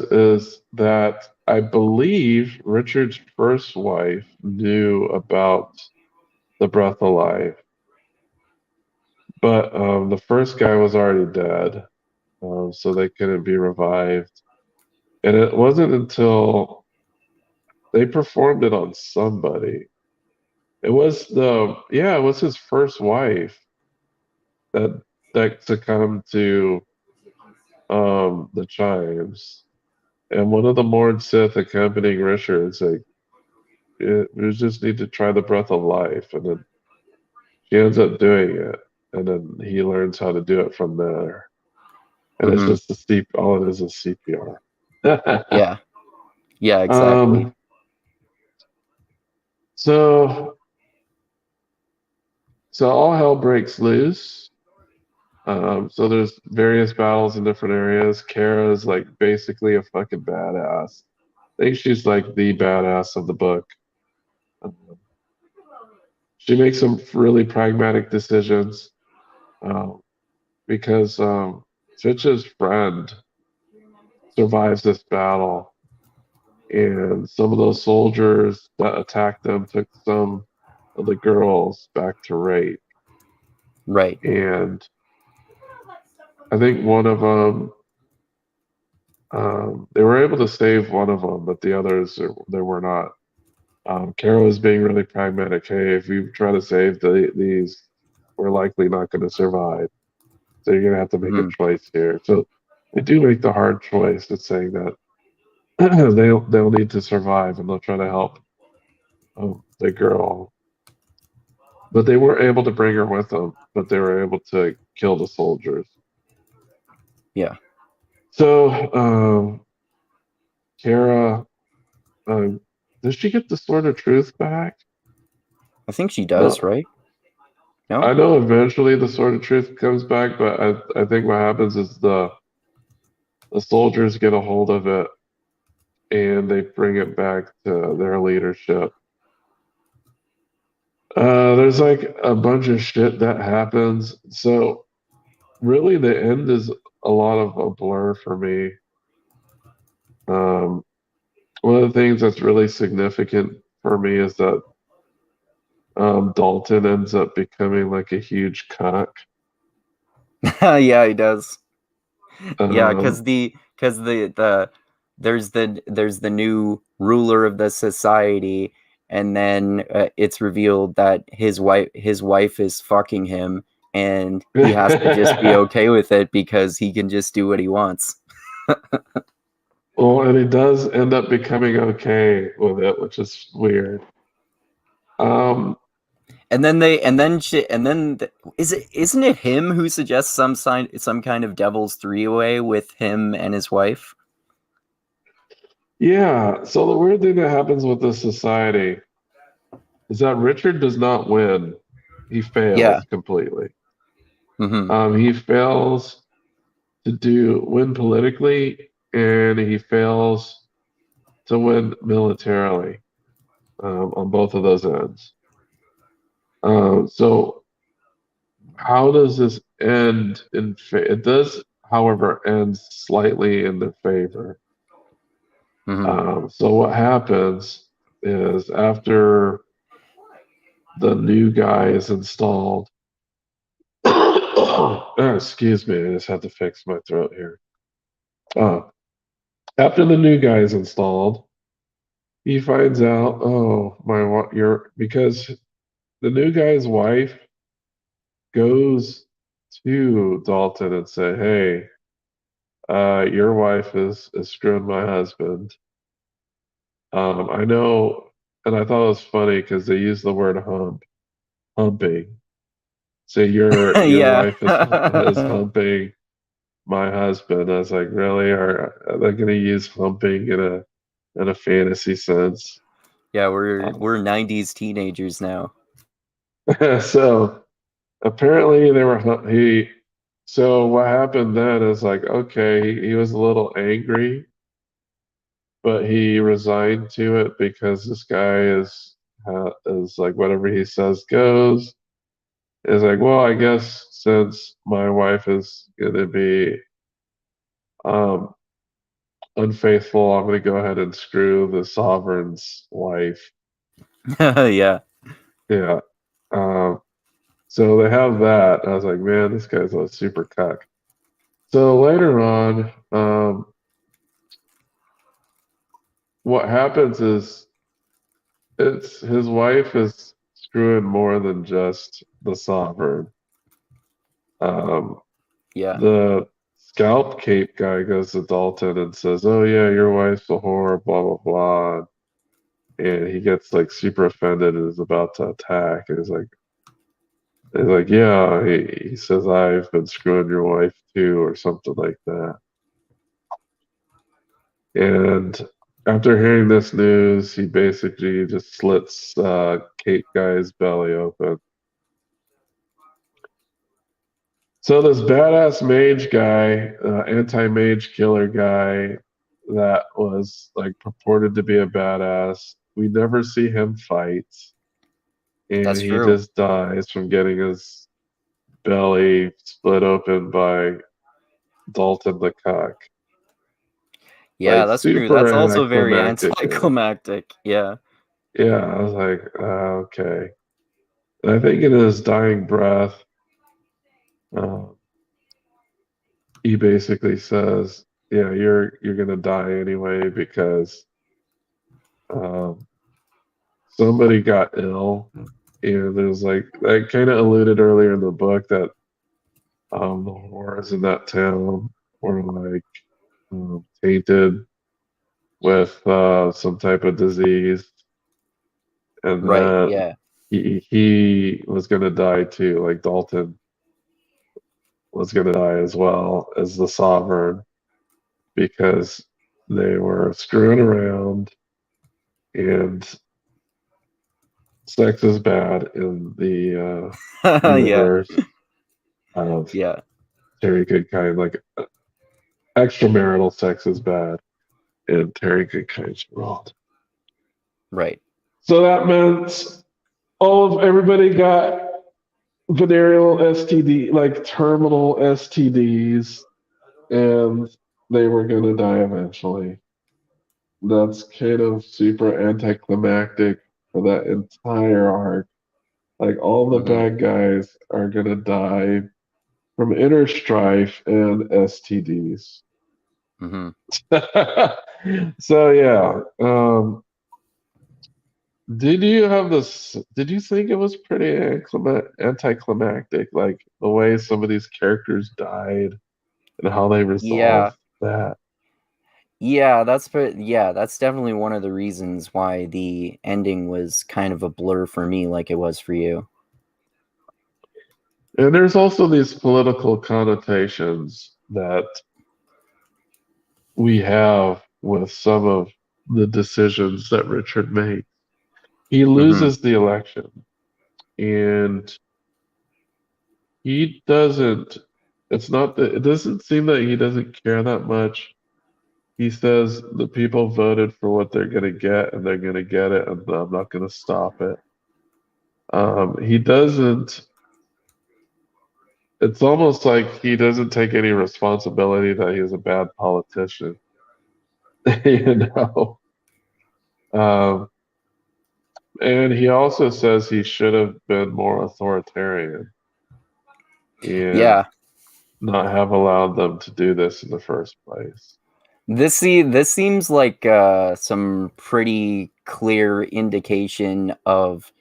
that I believe Richard's first wife knew about the breath of life, but the first guy was already dead, so they couldn't be revived. And it wasn't until they performed it on somebody. It was his first wife that succumbed to the chimes. And one of the Mord Sith accompanying Richard's like, we just need to try the breath of life. And then she ends up doing it. And then he learns how to do it from there. And it's Mm-hmm. just all it is CPR. Yeah. Yeah, exactly. Um, so all hell breaks loose. So there's various battles in different areas. Kara's like basically a fucking badass. I think she's like the badass of the book. Um, she makes some really pragmatic decisions because Fitch's friend survives this battle, and some of those soldiers that attacked them took some of the girls back to rape. Right. And I think one of them, they were able to save one of them, but the others, they were not. Carol is being really pragmatic. Hey, if you try to save these, we're likely not going to survive. So you're going to have to make a Mhm. choice here. So they do make the hard choice of saying that they'll need to survive and they'll try to help the girl. But they weren't able to bring her with them, but they were able to kill the soldiers. Yeah, So Kara, um, does she get the Sword of Truth back? I think she does, No, right? No. I know eventually the Sword of Truth comes back, but I think what happens is the soldiers get a hold of it and they bring it back to their leadership. There's like a bunch of shit that happens. So really the end is a lot of a blur for me. Um, one of the things that's really significant for me is that Dalton ends up becoming like a huge cock. Yeah, he does. Yeah, Um, because the there's the new ruler of the society, and then it's revealed that his wife is fucking him, and he has to just be okay with it because he can just do what he wants. well, and he does end up becoming okay with it, which is weird. Um, And then they and then she, and then th- is it isn't it him who suggests some kind of devil's three-way with him and his wife? yeah, so the weird thing that happens with this society is that Richard does not win. He Yeah. fails completely. Hmm. He fails to win politically, and he fails to win militarily on both of those ends. So how does this end it does, however, end slightly in their favor. Hmm. So what happens is after the new guy is installed, excuse me, I just had to fix my throat here. Uh, After the new guy is installed, he finds out, oh, you're because the new guy's wife goes to Dalton and say, hey, your wife is screwing my husband. I know, and I thought it was funny because they use the word humping. Say your Yeah. wife is humping my husband. I was like, really? Are they going to use humping in a fantasy sense? Yeah, we're 90s teenagers now. So apparently they were he. So what happened then is like, okay, he was a little angry, but he resigned to it because this guy is like whatever he says goes. Is like, well, I guess since my wife is gonna be um unfaithful, I'm gonna go ahead and screw the sovereign's wife. Yeah. Yeah. Um, so they have that. I was like, man, this guy's a super cuck. So later on, what happens is it's his wife is screwing more than just the sovereign. Um, Yeah. the scalp cape guy goes to Dalton and says, "Oh yeah, your wife's a whore," blah blah blah, and he gets like super offended and is about to attack. And he's like, "Yeah," he says, "I've been screwing your wife too," or something like that. And after hearing this news, he basically just slits Cape Guy's belly open. So this badass mage guy, anti-mage killer guy that was like purported to be a badass, we never see him fight, and That's he true. just dies from getting his belly split open by Dalton the cock. Yeah, Like that's true. That's super also very anticlimactic. anticlimactic. Yeah. Yeah, I was like, okay. And I think in his dying breath, uh, he basically says, "Yeah, you're gonna die anyway because um, somebody got ill And there's like I kind of alluded earlier in the book that the horrors in that town were like tainted with some type of disease, and Right. that Yeah. he was gonna die too. Like Dalton was gonna die as well as the Sovereign because they were screwing around and sex is bad in the Yeah. universe of Yeah. Terry Goodkind. Like extramarital sex is bad in Terry Goodkind's world. Right. So that meant all of everybody got venereal STD, like terminal STDs, and they were gonna die eventually. That's kind of super anticlimactic for that entire arc. Like all the Hmm. bad guys are gonna die from inner strife and STDs. Hmm. So yeah, did you have this? Did you think it was pretty anticlimactic, like the way some of these characters died and how they Yeah. resolved that? Yeah, that's definitely one of the reasons why the ending was kind of a blur for me, like it was for you. And there's also these political connotations that we have with some of the decisions that Richard makes. He Hmm. loses the election, and he doesn't. It's not that it doesn't seem that he doesn't care that much. He says the people voted for what they're going to get, and they're going to get it, and I'm not going to stop it. He doesn't. It's almost like he doesn't take any responsibility that he's a bad politician. You know. Um, and he also says he should have been more authoritarian and Yeah. not have allowed them to do this in the first place. This seems like some pretty clear indication of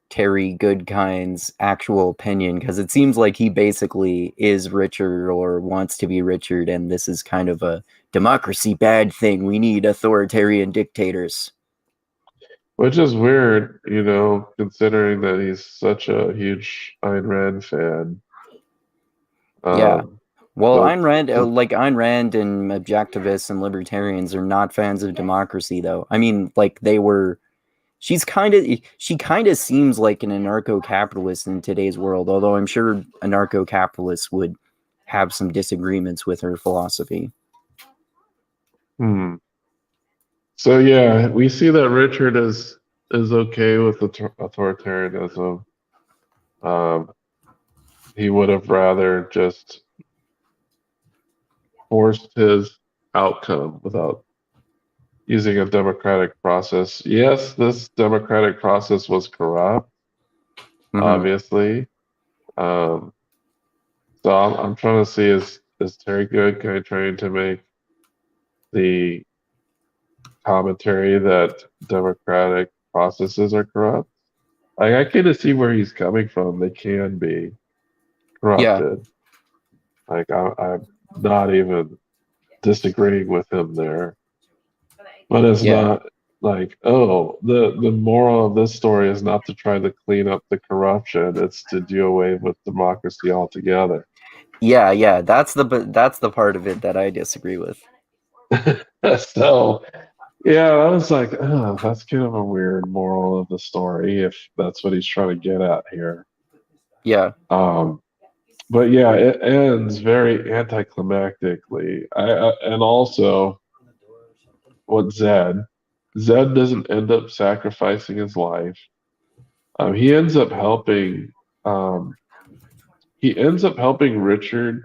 Terry Goodkind's actual opinion, because it seems like he basically is Richard or wants to be Richard, and this is kind of a democracy bad thing. We need authoritarian dictators. Which is weird, considering that he's such a huge Ayn Rand fan. Yeah. Um, Well, but Ayn Rand and objectivists and libertarians are not fans of democracy, though. I mean, like they were. She kind of seems like an anarcho-capitalist in today's world, although I'm sure anarcho-capitalists would have some disagreements with her philosophy. hmm. So yeah, we see that Richard is okay with authoritarianism. Um, he would have rather just forced his outcome without using a democratic process. Yes, this democratic process was corrupt, Hmm. obviously. Um, so I'm trying to see is Terry Good kind of trying to make the commentary that democratic processes are corrupt? Like, I kind of see where he's coming from. They can be Yeah, corrupted. Like I'm not even disagreeing with him there. But it's yeah, not like, oh, the moral of this story is not to try to clean up the corruption, it's to do away with democracy altogether. yeah. That's the part of it that I disagree with. So, yeah, I was like, oh, that's kind of a weird moral of the story if that's what he's trying to get at here. Yeah, Um, but yeah, it ends very anticlimactically. And also with Zed doesn't end up sacrificing his life. He ends up helping. Um, he ends up helping Richard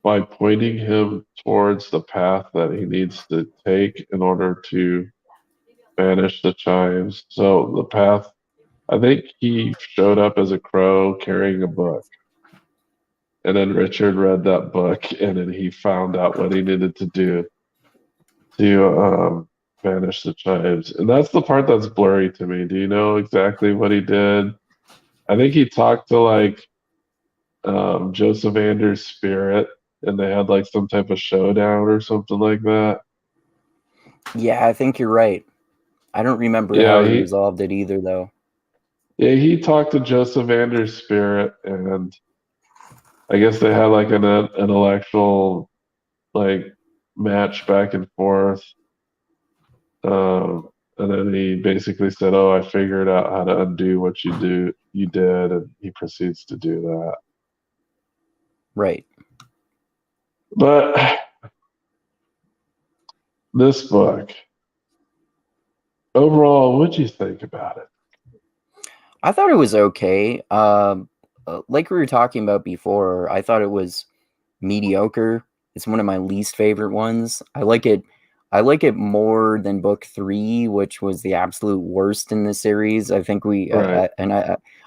by pointing him towards the path that he needs to take in order to banish the chimes. So the path, I think he showed up as a crow carrying a book. And then Richard read that book and then he found out what he needed to do to banish the chimes. And that's the part that's blurry to me. Do you know exactly what he did? I think he talked to like Joseph Anders' spirit, and they had like some type of showdown or something like that. Yeah, I think you're right. I don't remember Yeah, how he he resolved it either, though. yeah he talked to Joseph Anders' spirit, and I guess they had like an intellectual like match back and forth. And then he basically said, "Oh, I figured out how to undo what you did," and he proceeds to do that. Right. But this book, overall, what'd you think about it? I thought it was okay. Like we were talking about before, I thought it was mediocre. It's one of my least favorite ones. I like it. I like it more than book three, which was the absolute worst in the series. I think Right.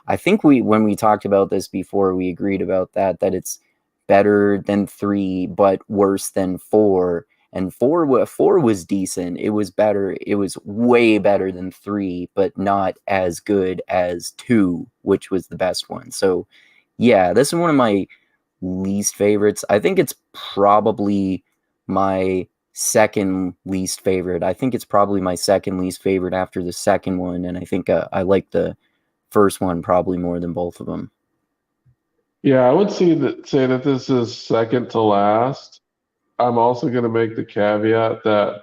I think we when we talked about this before, we agreed about that it's better than three, but worse than four. And four was decent. It was better. It was way better than three, but not as good as two, which was the best one. So, yeah, this is one of my least favorites. I think it's probably my second least favorite. I think it's probably my second least favorite after the second one, and I think I like the first one probably more than both of them. Yeah, I would say that this is second to last. I'm also going to make the caveat that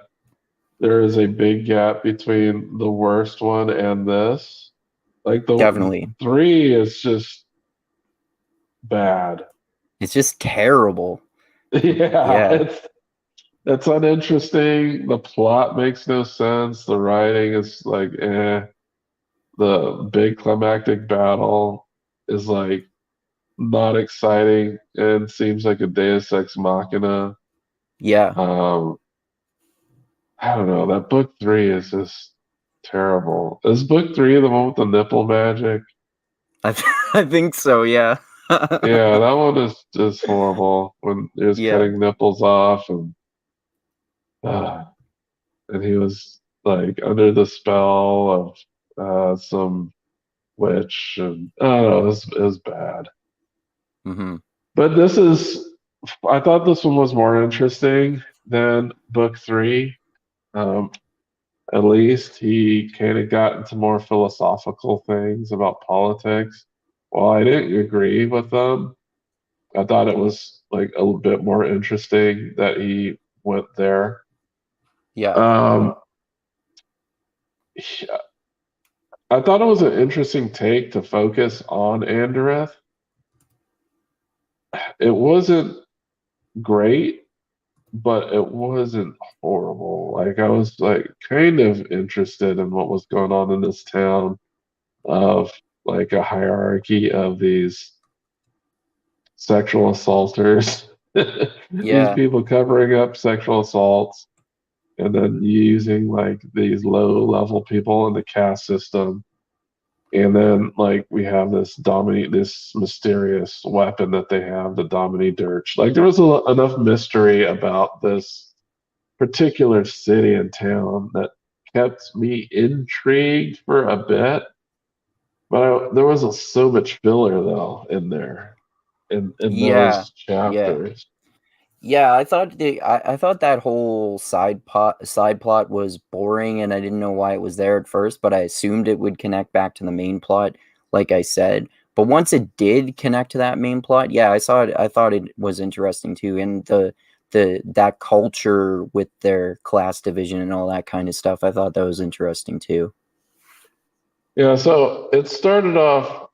there is a big gap between the worst one and this. Like the Definitely. three is just bad. It's just terrible. Yeah, Yeah. it's uninteresting. The plot makes no sense. The writing is like eh. The big climactic battle is like not exciting and seems like a Deus Ex Machina. Yeah. Um, I don't know. That book three is just terrible. Is book three the one with the nipple magic? I think so, yeah. Yeah, that one is just horrible when he was Yeah. cutting nipples off uh, and he was like under the spell of some witch and I don't know, it was bad. Hmm. But I thought this one was more interesting than book three. Um, at least he kind of got into more philosophical things about politics. While I didn't agree with them, I thought it was like a little bit more interesting that he went there. Yeah. Um, he- I thought it was an interesting take to focus on Andereth. It wasn't great, but it wasn't horrible. Like I was like kind of interested in what was going on in this town of like a hierarchy of these sexual assaulters, these Yeah. people covering up sexual assaults, and then using like these low level people in the caste system. And then like we have this mysterious weapon that they have, the Domini Dirch. Like there was enough mystery about this particular city and town that kept me intrigued for a bit. But there was so much filler though in there in Yeah. those Yeah. chapters. Yeah, I thought that whole side plot was boring and I didn't know why it was there at first, but I assumed it would connect back to the main plot, like I said. But once it did connect to that main plot, yeah, I thought it was interesting too. And the that culture with their class division and all that kind of stuff, I thought that was interesting too. Yeah, so it started off.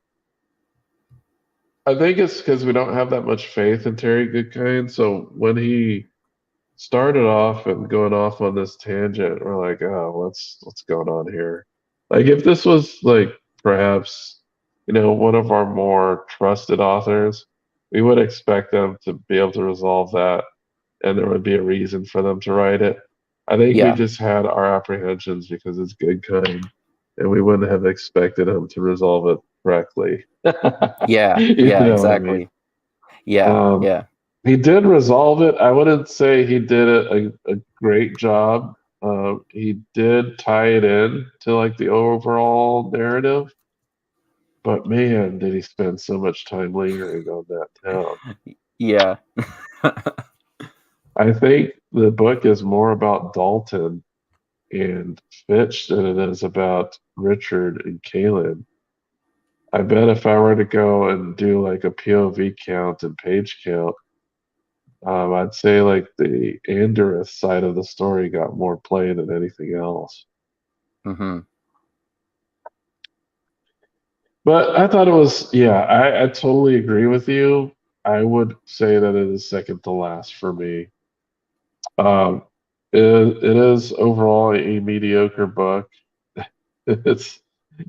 I think it's because we don't have that much faith in Terry Goodkind. So when he started off and going off on this tangent, we're like, oh, what's going on here? Like if this was like perhaps, one of our more trusted authors, we would expect them to be able to resolve that and there would be a reason for them to write it. I think we Yeah. just had our apprehensions because it's Goodkind and we wouldn't have expected him to resolve it correctly. Yeah. You Yeah, know what I mean? exactly. Yeah. Um, Yeah. he did resolve it. I wouldn't say he did a great job. He did tie it in to like the overall narrative, But man, did he spend so much time lingering on that town. Yeah. I think the book is more about Dalton and Fitch than it is about Richard and Kaylin. I bet if I were to go and do like a POV count and page count, I'd say like the Andorith side of the story got more play than anything else. Hmm. But I thought it was, yeah, I totally agree with you. I would say that it is second to last for me. Um, it is overall a mediocre book. It's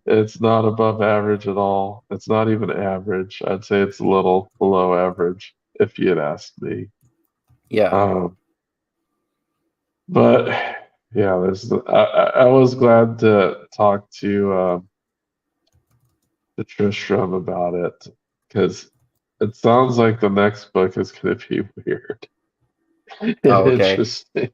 it's not above average at all. It's not even average. I'd say it's a little below average if you had asked me. Yeah. Um, but yeah, I was glad to talk to Tristram about it because it sounds like the next book is going to be weird and Oh, okay. interesting.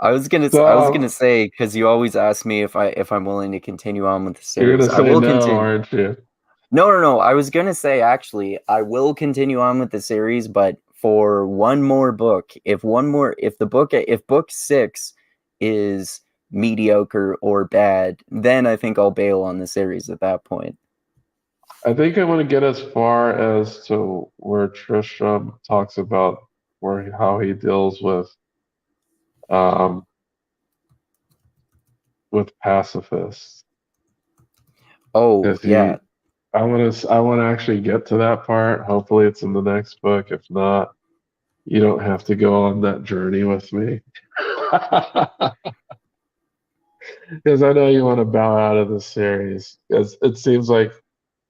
I was gonna So say because you always ask me if I'm willing to continue on with the you're series. going to I say will no, continue. aren't you? No. I was gonna say actually I will continue on with the series, but for one more book, if book 6 is mediocre or bad, then I think I'll bail on the series at that point. I think I want to get as far as to where Tristram talks about how he deals um with pacifists Oh because yeah, I want to actually get to that part. Hopefully it's in the next book. If not, you don't have to go on that journey with me. Because I know you want to bow out of the series. Because it seems like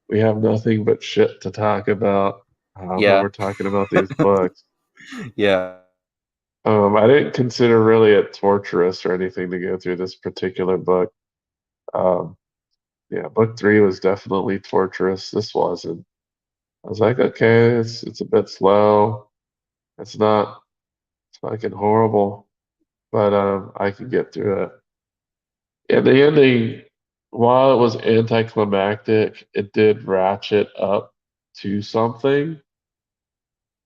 we have nothing but shit to talk about when yeah, we're talking about these books. yeah. I didn't consider really it torturous or anything to go through this particular book. Um, yeah, book three was definitely torturous. This wasn't. I was like, okay, it's a bit slow. It's not fucking horrible, but I can get through it. And the ending, while it was anticlimactic, it did ratchet up to something,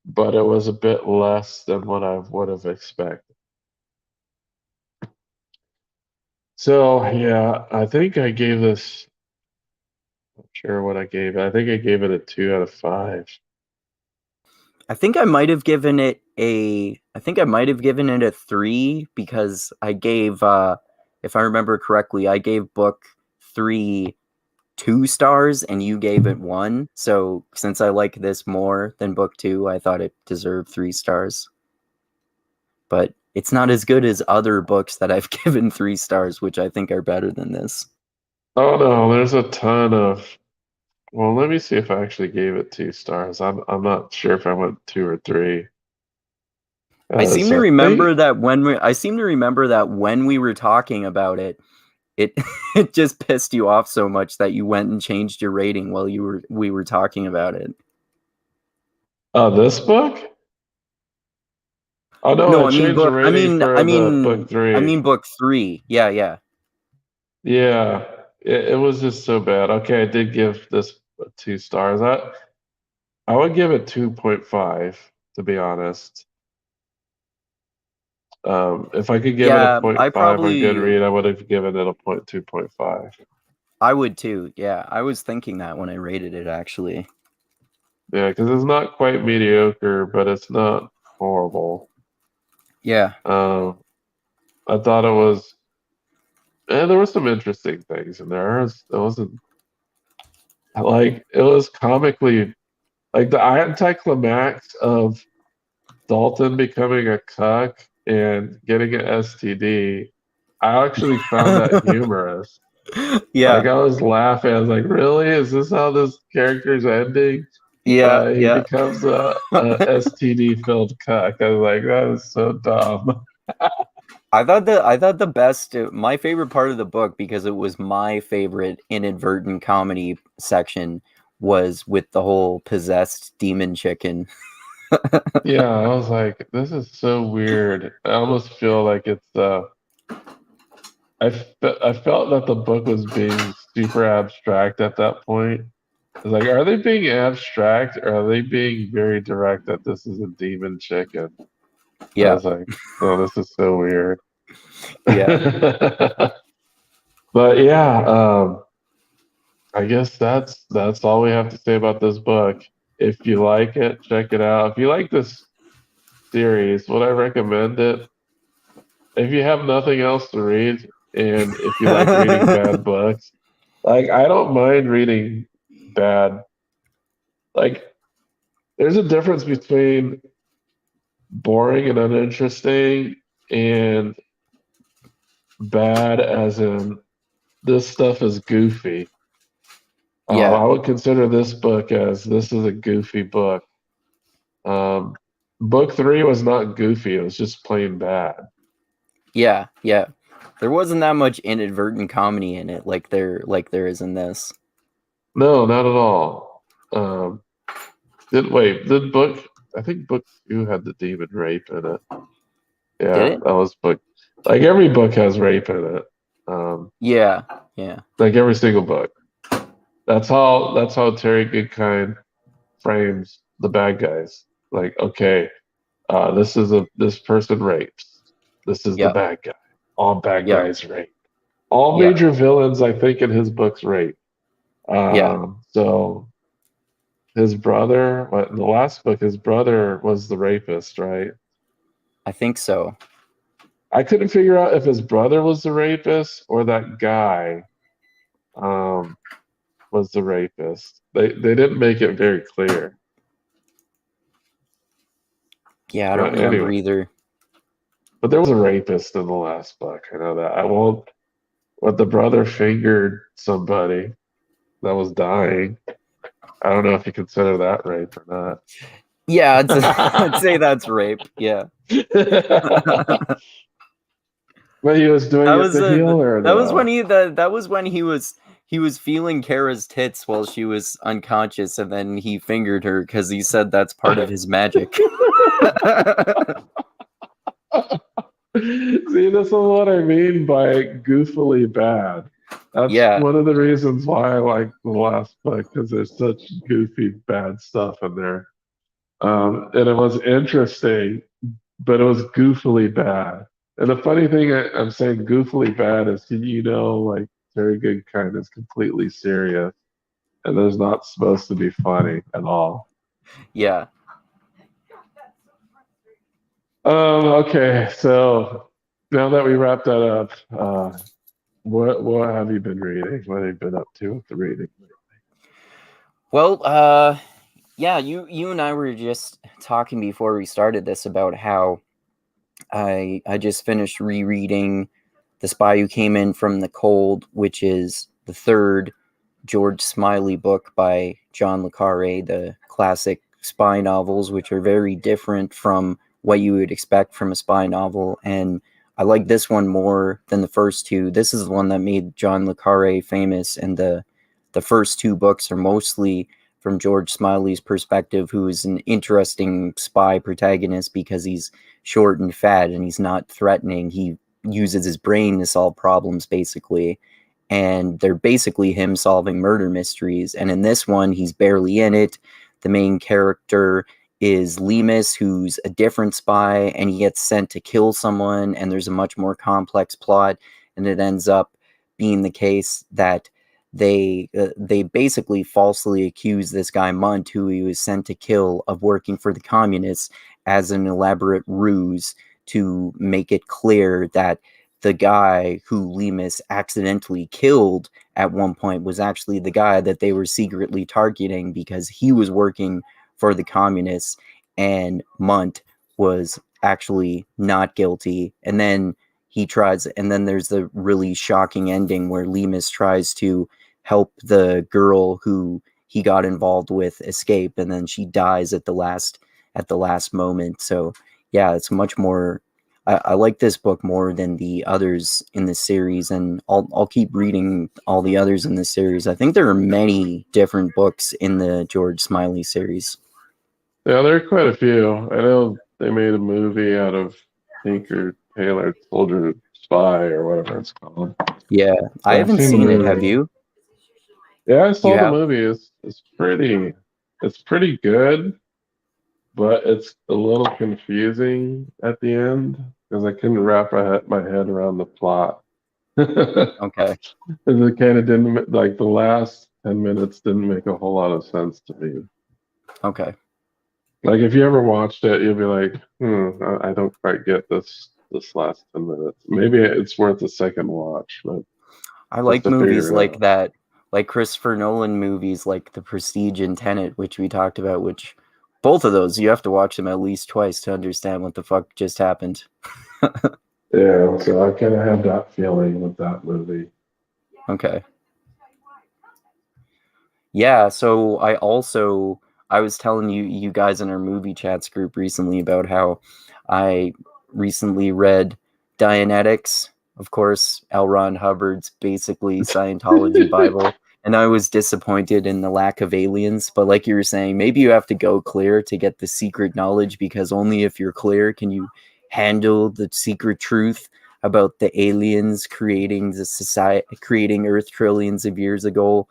but it was a bit less than what I would have expected. So yeah, I think I gave this. Not sure what I gave it. I think I gave it a 2 out of 5. I think I might have given it a 3 because I gave if I remember correctly, I gave book 3 2 stars and you gave it 1. So since I like this more than book 2, I thought it deserved 3 stars. But it's not as good as other books that I've given 3 stars, which I think are better than this. Oh no, there's a ton of. Well, let me see if I actually gave it 2 stars. I'm not sure if I went 2 or 3. So I think. I seem to remember that when we were talking about it, it it just pissed you off so much that you went and changed your rating while we were talking about it. This book? Oh no, No, I changed the rating for the book I three. mean book 3. Yeah, yeah. Yeah, it was just so bad. Okay, I did give this 2 stars. I would give it 2.5 to be honest. If I could give it a Yeah, point I 5 on probably Goodread, I would have given it a 2.5. I would too. Yeah, I was thinking that when I rated it actually. Yeah, because it's not quite mediocre, but it's not horrible. Yeah. Um, I thought it was, and there were some interesting things in there. It wasn't like it was comically like the anticlimax of Dalton becoming a cuck and getting an STD. I actually found that humorous. Like Yeah. I was laughing. I was like, "Really? Is this how this character's ending?" Yeah, He yeah. becomes a STD filled cuck. I was like, "That is so dumb." I thought the best my favorite part of the book because it was my favorite inadvertent comedy section was with the whole possessed demon chicken. Yeah, I was like, "This is so weird." I almost feel like it's I felt that the book was being super abstract at that point. It's like, are they being abstract or are they being very direct that this is a demon chicken? I Yeah, was like, oh, this is so weird. yeah, But yeah, I guess that's all we have to say about this book. If you like it, check it out. If you like this series, would I recommend it? If you have nothing else to read, and if you like reading bad books, like I don't mind reading bad. Like there's a difference between boring and uninteresting and bad as in this stuff is goofy. yeah, I would consider this book as this is a goofy book. Um, book three was not goofy; it was just plain bad. yeah, yeah. There wasn't that much inadvertent comedy in it, like there is in this. No, not at all. Did wait? Did book? I think book two had the demon rape in it. Did Yeah, it? that was book. Like every book has rape in it. Yeah, yeah, Like every single book. That's how Terry Goodkind frames the bad guys. Like, okay, this person rapes. This is the yeah, bad guy. All bad yeah, guys rape. All yeah, major villains, I think, in his books rape. yeah. So his brother, what in the last book, his brother was the rapist, right? I think so. I couldn't figure out if his brother was the rapist or that guy um, was the rapist. They didn't make it very clear. Yeah, I don't But remember anyway, either. but there was a rapist in the last book. I know that. I won't. But the brother fingered somebody that was dying. I don't know if you consider that rape or Yeah, I'd not. say that's rape. Yeah. But he was doing That it was to heal her, that was when though. that was when he was feeling Kara's tits while she was unconscious, and then he fingered her because he said that's part of his magic. See, this is what I mean by goofily bad. That's Yeah, one of the reasons why I like the last book because there's such goofy bad stuff in there. And it was interesting, but it was goofily bad. And the funny thing I'm saying goofily bad is, like Terry Goodkind is completely serious, and there's not supposed to be funny at all. yeah. Okay, so now that we wrapped that up, what have you been reading? What have you been up to with the reading? Well, yeah. You and I were just talking before we started this about how I just finished rereading The Spy Who Came In from the Cold, which is the third George Smiley book by John le Carre, the classic spy novels, which are very different from what you would expect from a spy novel. And I like this one more than the first two. This is the one that made John le Carre famous, and the first two books are mostly from George Smiley's perspective, who is an interesting spy protagonist because he's short and fat and he's not threatening. He uses his brain to solve problems, basically, and they're basically him solving murder mysteries. And in this one, he's barely in it. The main character is Lemus, who's a different spy, and he gets sent to kill someone, and there's a much more complex plot, and it ends up being the case that they basically falsely accuse this guy Munt, who he was sent to kill, of working for the communists as an elaborate ruse to make it clear that the guy who Lemus accidentally killed at one point was actually the guy that they were secretly targeting because he was working for the communists, and Munt was actually not guilty. And then there's the really shocking ending where Lemus tries to help the girl who he got involved with escape, and then she dies at the last moment. So yeah, it's much more. I like this book more than the others in the series, and I'll keep reading all the others in the series. I think there are many different books in the George Smiley series. Yeah, there are quite a few. I know they made a movie out of Tinker Tailor Soldier Spy or whatever it's called. Yeah, I I've haven't seen the seen it. Have movie. you? Yeah, I Do you saw the have? movie. It's pretty good, but it's a little confusing at the end because I couldn't wrap my head around the plot. Okay. It kind of didn't like the last 10 minutes didn't make a whole lot of sense to me. Okay. Like if you ever watched it, you'll be like, I don't quite get this last 10 minutes. Maybe it's worth a second watch, but I just like to movies figure it like out. that, like Christopher Nolan movies like The Prestige and Tenet, which we talked about, which both of those you have to watch them at least twice to understand what the fuck just happened. Yeah, so I kind of had that feeling with that movie. Okay. Yeah, so I was telling you guys in our movie chats group recently about how I recently read Dianetics, of course, L. Ron Hubbard's basically Scientology Bible, and I was disappointed in the lack of aliens, but like you were saying, maybe you have to go clear to get the secret knowledge because only if you're clear can you handle the secret truth about the aliens creating the society creating Earth trillions of years ago,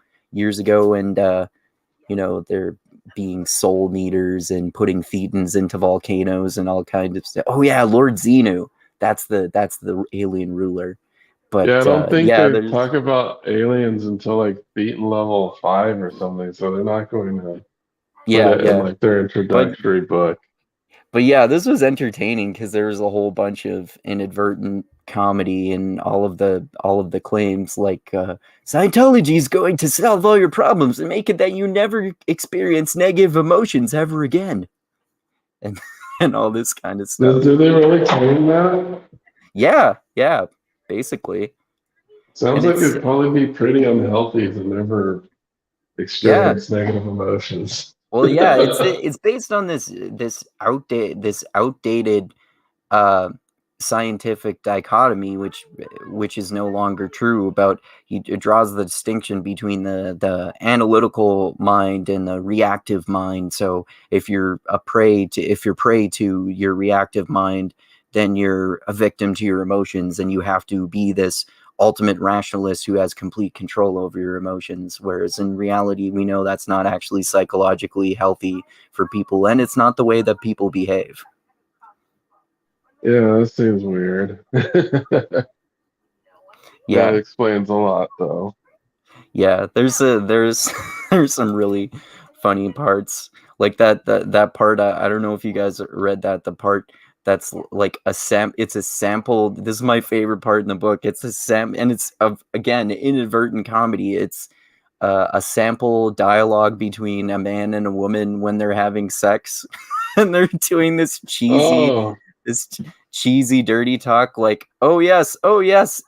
and they're being soul meters and putting thetans into volcanoes and all kinds of stuff. Oh yeah, Lord Xenu, that's the alien ruler. Yeah, I But don't think yeah, they there's talk about aliens until like Thetan level 5 or something, so they're not going to put yeah, it in yeah, like their but introductory book. yeah, this was entertaining because there was a whole bunch of inadvertent comedy and all of the claims like Scientology is going to solve all your problems and make it that you never experience negative emotions ever again, and and all this kind of stuff. Do they really claim that? Yeah, yeah, basically. Sounds And like it's it'd probably be pretty unhealthy to never yeah. experience negative emotions. Well, yeah, it's based on this outdated uh scientific dichotomy which is no longer true about he draws the distinction between the analytical mind and the reactive mind. So if you're prey to your reactive mind, then you're a victim to your emotions and you have to be this ultimate rationalist who has complete control over your emotions, whereas in reality we know that's not actually psychologically healthy for people and it's not the way that people behave. Yeah, that seems weird. That Yeah. explains a lot, though. Yeah, there's there's some really funny parts like that part. I don't know if you guys read that. The part that's like it's a sample. This is my favorite part in the book. It's a and it's of again inadvertent comedy. It's a sample dialogue between a man and a woman when they're having sex, and they're doing Oh, this cheesy dirty talk like, oh yes,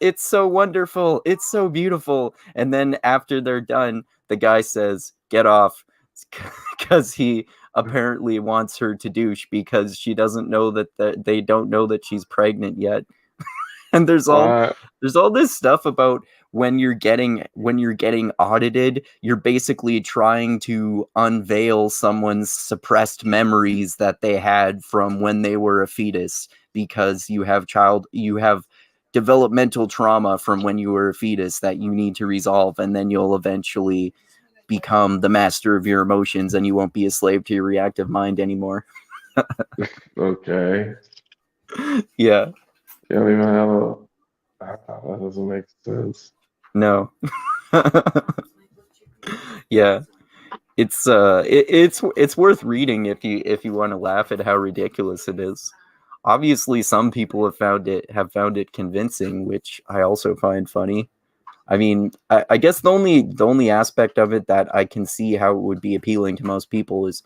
it's so wonderful, it's so beautiful, and then after they're done the guy says get off because he apparently wants her to douche because she doesn't know that they don't know that she's pregnant yet. And what? there's all this stuff about when you're getting audited, you're basically trying to unveil someone's suppressed memories that they had from when they were a fetus because you have developmental trauma from when you were a fetus that you need to resolve, and then you'll eventually become the master of your emotions and you won't be a slave to your reactive mind anymore. Okay. Yeah. Can't even have a. That doesn't make sense. No. Yeah. It's worth reading if you want to laugh at how ridiculous it is. Obviously some people have found it convincing, which I also find funny. I mean, I guess the only aspect of it that I can see how it would be appealing to most people is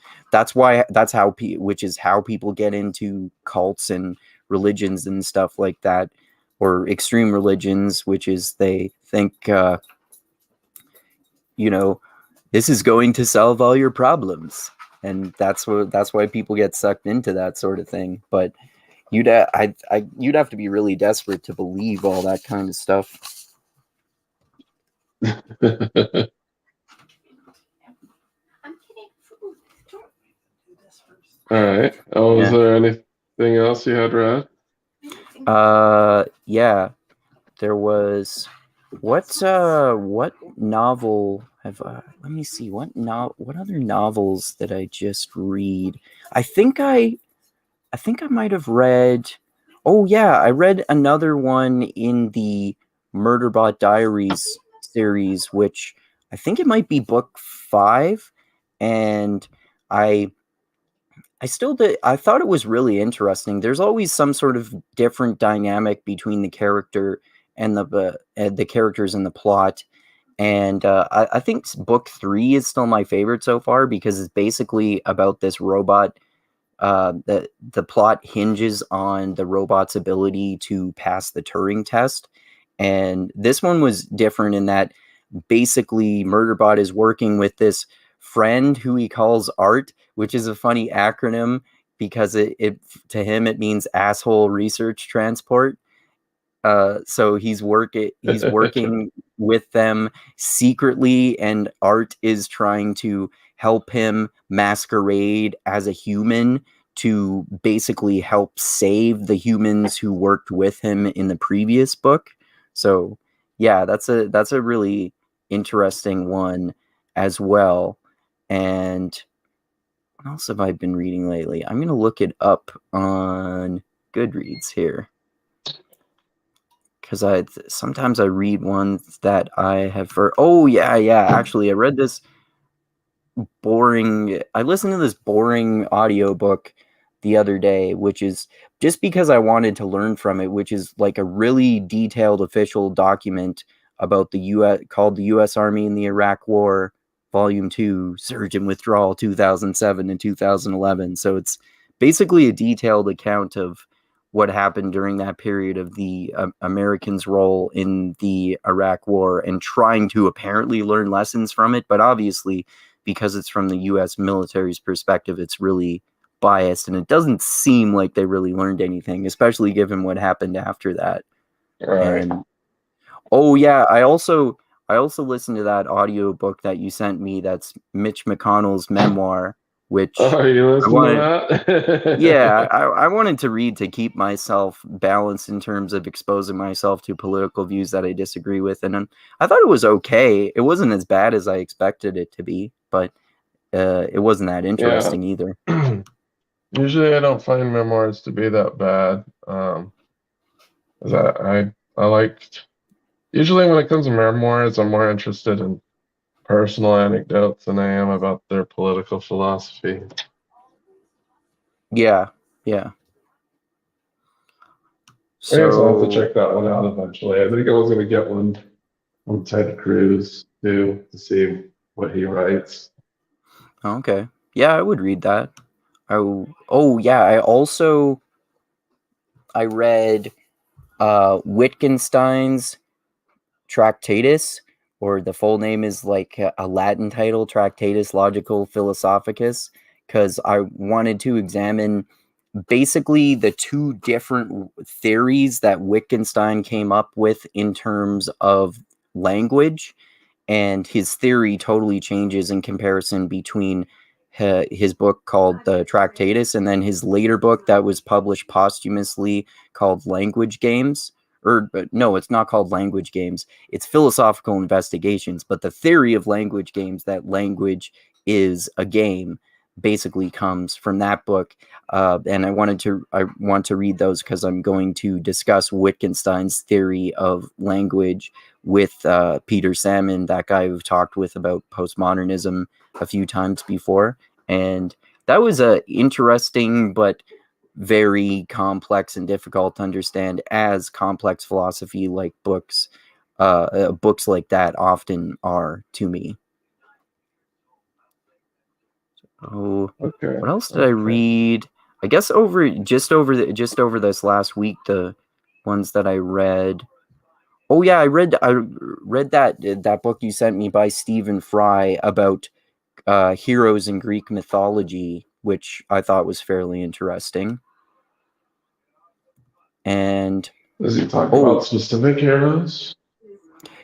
which is how people get into cults and religions and stuff like that, or extreme religions, which is they think you know this is going to solve all your problems, and that's why people get sucked into that sort of thing. But you'd have to be really desperate to believe all that kind of stuff. All right. Oh, was Yeah. there anything else you had read? Yeah. There was what novel let me see what other novels did I just read? I think I might have read. Oh yeah, I read another one in the Murderbot Diaries series, which I think it might be book 5, and I still did. I thought it was really interesting. There's always some sort of different dynamic between the character and the characters in the plot. And I think book 3 is still my favorite so far because it's basically about this robot. The plot hinges on the robot's ability to pass the Turing test. And this one was different in that basically Murderbot is working with this friend who he calls Art, which is a funny acronym because it to him it means asshole research transport. So he's working with them secretly, and Art is trying to help him masquerade as a human to basically help save the humans who worked with him in the previous book. So yeah, that's a really interesting one as well. And what else have I been reading lately? I'm gonna look it up on Goodreads here, because sometimes I read ones that I have heard. Oh yeah, actually I read this I listened to this boring audiobook the other day, which is just because I wanted to learn from it, which is like a really detailed official document about the US called the US Army in the Iraq War, Volume 2, Surge and Withdrawal 2007 and 2011. So it's basically a detailed account of what happened during that period of the Americans' role in the Iraq War and trying to apparently learn lessons from it. But obviously, because it's from the U.S. military's perspective, it's really biased, and it doesn't seem like they really learned anything, especially given what happened after that. Right. And oh yeah, I also listened to that audiobook that you sent me. That's Mitch McConnell's memoir, which Oh, you listen to that? yeah, I wanted to read to keep myself balanced in terms of exposing myself to political views that I disagree with. And I thought it was okay. It wasn't as bad as I expected it to be, but it wasn't that interesting either. Usually I don't find memoirs to be that bad. 'Cause I liked, usually when it comes to memoirs, I'm more interested in personal anecdotes than I am about their political philosophy. Yeah. I guess I'll have to check that one out eventually. I think I was going to get one on Ted Cruz too to see what he writes. Okay. Yeah, I would read that. Yeah, I read Wittgenstein's Tractatus, or the full name is like a Latin title, Tractatus Logico Philosophicus, because I wanted to examine basically the two different theories that Wittgenstein came up with in terms of language. And his theory totally changes in comparison between his book called the Tractatus and then his later book that was published posthumously called Language Games. No, it's not called Language Games. It's Philosophical Investigations. But the theory of language games, that language is a game, basically comes from that book. And I want to read those because I'm going to discuss Wittgenstein's theory of language with Peter Salmon, that guy we've talked with about postmodernism a few times before. And that was a interesting but very complex and difficult to understand, as complex philosophy like books like that often are to me. Oh, Okay. what else did I read? I guess over this last week, the ones that I read. Oh yeah, I read that book you sent me by Stephen Fry about heroes in Greek mythology, which I thought was fairly interesting. And does he talk about specific heroes?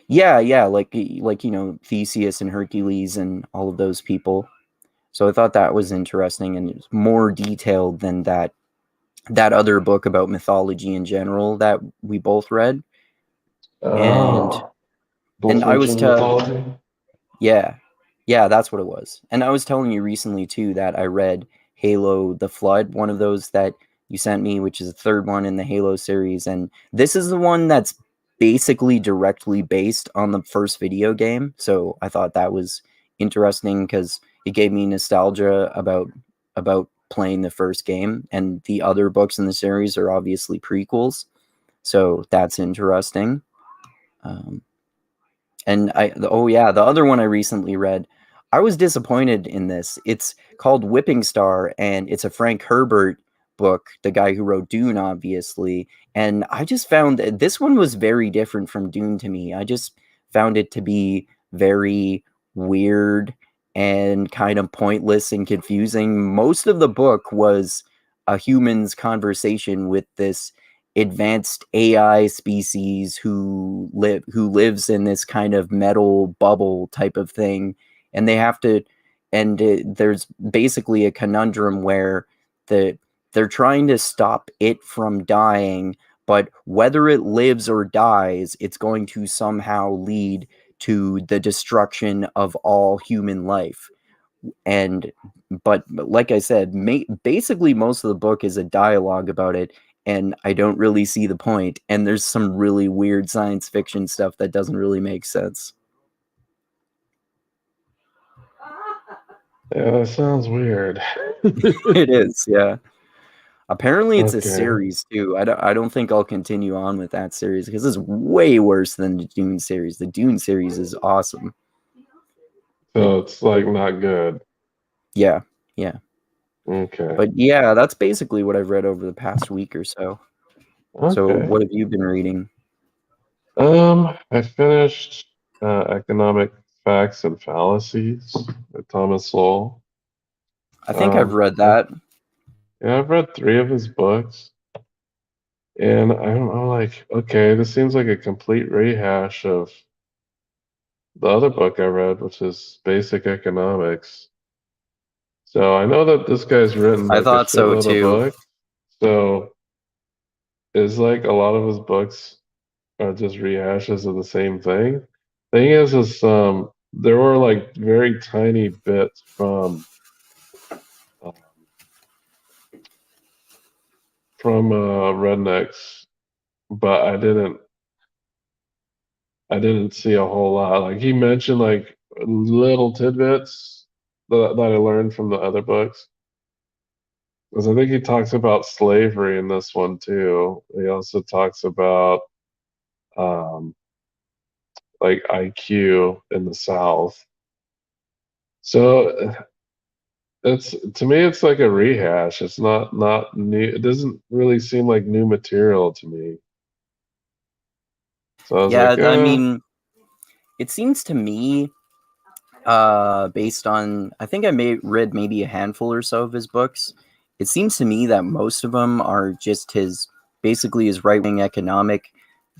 Yeah, like Theseus and Hercules and all of those people. So I thought that was interesting, and it was more detailed than that other book about mythology in general that we both read. And I was mythology? Yeah. Yeah, that's what it was. And I was telling you recently too that I read Halo the Flood, one of those that you sent me, which is the third one in the Halo series. And this is the one that's basically directly based on the first video game. So I thought that was interesting because it gave me nostalgia about playing the first game. And the other books in the series are obviously prequels. So that's interesting. Um, oh yeah, the other one I recently read, I was disappointed in this. It's called Whipping Star, and it's a Frank Herbert book, the guy who wrote Dune, obviously. And I just found that this one was very different from Dune to me. I just found it to be very weird and kind of pointless and confusing. Most of the book was a human's conversation with this advanced AI species who lives in this kind of metal bubble type of thing, and they have to, and there's basically a conundrum where the they're trying to stop it from dying, but whether it lives or dies, it's going to somehow lead to the destruction of all human life. And but like I said, basically most of the book is a dialogue about it, and I don't really see the point. And there's some really weird science fiction stuff that doesn't really make sense. Yeah, that sounds weird. It is, yeah. Apparently, it's a Okay. series too. I don't think I'll continue on with that series because it's way worse than the Dune series. The Dune series is awesome. It, So it's like not good. yeah, yeah. Okay. But yeah, that's basically what I've read over the past week or so. So, Okay. what have you been reading? I finished Economic Facts and Fallacies by Thomas Sowell. I think I've Um, read I, that. yeah, I've read three of his books, and I'm like, okay, this seems like a complete rehash of the other book I read, which is Basic Economics. So I know that this guy's written I like a thought so shitload of too. books. So is like a lot of his books are just rehashes of the same thing. Thing is there were like very tiny bits uh, from Rednecks, but I didn't see a whole lot. Like he mentioned like little tidbits that I learned from the other books. Because I think he talks about slavery in this one too. He also talks about um, like IQ in the South. So it's to me, it's like a rehash. It's not new. It doesn't really seem like new material to me. So I was Yeah, like, I mean, it seems to me, based on I think I may read maybe a handful or so of his books. It seems to me that most of them are just his basically his right wing economic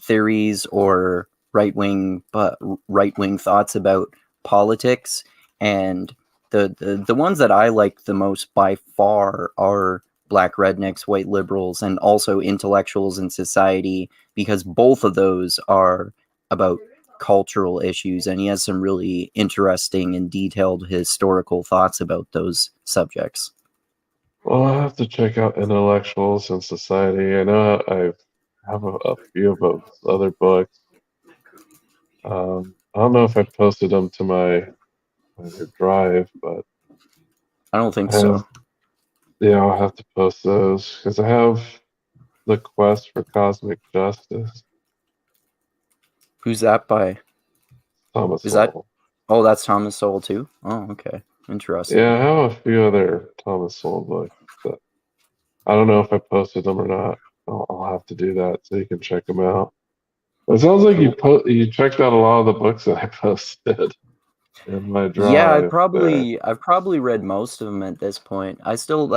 theories or right wing thoughts about politics. And the ones that I like the most by far are black rednecks, white liberals, and also intellectuals in society, because both of those are about cultural issues, and he has some really interesting and detailed historical thoughts about those subjects. well, I have to check out Intellectuals in Society. I know I have a few of his other books. I don't know if I posted them to my drive, but I don't think I have. so. Yeah, I'll have to post those because I have The Quest for Cosmic Justice, Who's that by? Thomas Is that? Sowell. Oh, that's Thomas Sowell too. Oh, okay, Yeah, interesting. I have a few other Thomas Sowell books, but I don't know if I posted them or not. I'll have to do that so you can check them out. It sounds like Cool. you checked out a lot of the books that I posted in my Yeah, drive there. I've probably read most of them at this point. I still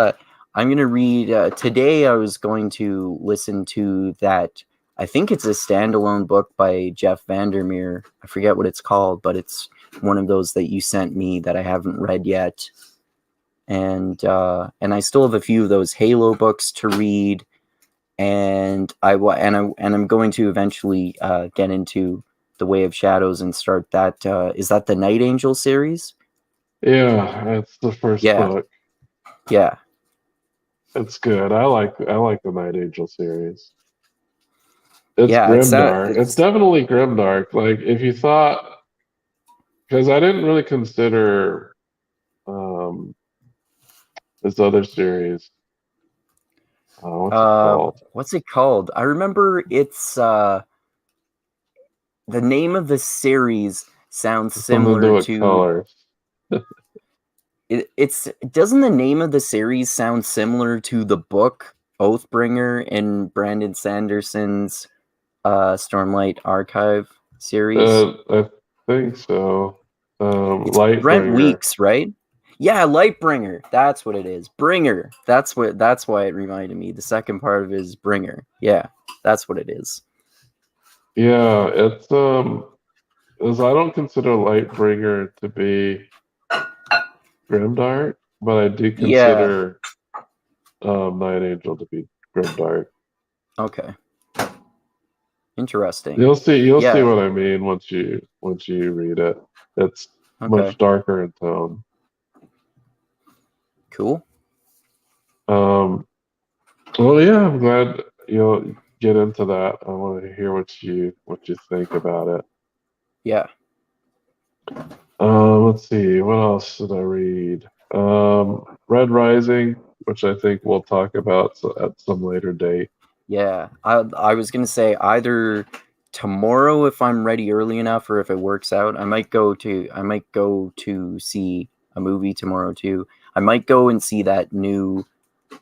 I'm gonna read today. I was going to listen to that. I think it's a standalone book by Jeff Vandermeer. I forget what it's called, but it's one of those that you sent me that I haven't read yet. And I still have a few of those Halo books to read, and I'm going to eventually get into The Way of Shadows and start that. Is that the Night Angel series? Yeah, that's the first Yeah. book. Yeah. It's good. I like the Night Angel series. It's Yeah, grimdark. It's definitely grimdark. Like if you thought, because I didn't really consider um this other series. What's it called? What's it called? I remember it's the name of the series sounds Something to do similar with to colors. it's doesn't the name of the series sound similar to the book Oathbringer in Brandon Sanderson's Stormlight Archive series? I think so. It's Brent Lightbringer. Weeks, right? Yeah, Lightbringer. That's what it is. Bringer. That's why it reminded me. The second part of it is Bringer. Yeah, that's what it is. Yeah, it's as I don't consider Lightbringer to be grimdark, but I do Yeah. consider Night Angel to be grimdark. Okay. Interesting. You'll see what Yeah. I mean once you read it. It's Okay. much darker in tone. Cool. Well, yeah, I'm glad you'll get into that. I want to hear what you think about it. Yeah. Let's see, what else did I read? Red Rising, which I think we'll talk about at some later date. Yeah. I was gonna say either tomorrow if I'm ready early enough, or if it works out, I might go to see a movie tomorrow too. I might go and see that new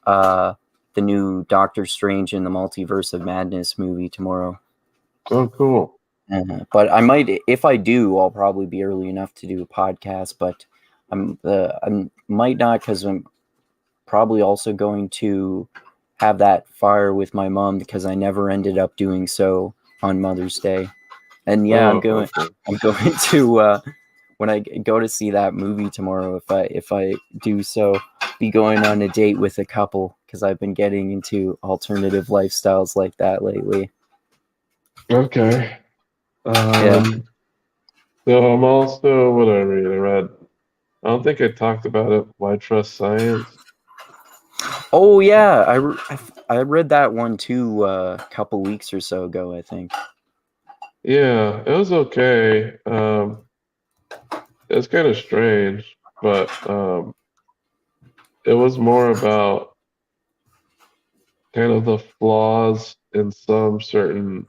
the new Doctor Strange in the Multiverse of Madness movie tomorrow. Oh, cool. But I might, if I do, I'll probably be early enough to do a podcast. But I might not, because I'm probably also going to have that fire with my mom, because I never ended up doing so on Mother's Day. And yeah, I'm going to when I go to see that movie tomorrow, if I do so, be going on a date with a couple, because I've been getting into alternative lifestyles like that lately. Okay. Yeah. So I'm also, what I read, I don't think I talked about it, Why Trust Science? Oh yeah, I read that one too a couple weeks or so ago, I think. Yeah, it was okay. It's kind of strange, but it was more about kind of the flaws in some certain,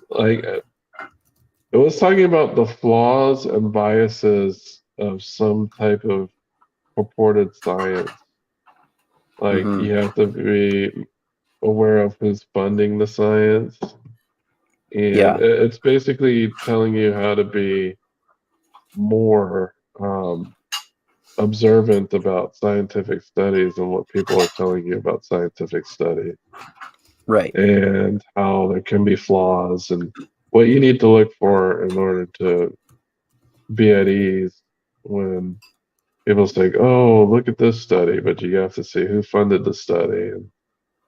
like it was talking about the flaws and biases of some type of purported science. Like Mm-hmm. you have to be aware of who's funding the science, and Yeah. it's basically telling you how to be more observant about scientific studies and what people are telling you about scientific studies, Right. and how there can be flaws and what you need to look for in order to be at ease when people say, "Oh, look at this study," but you have to see who funded the study, and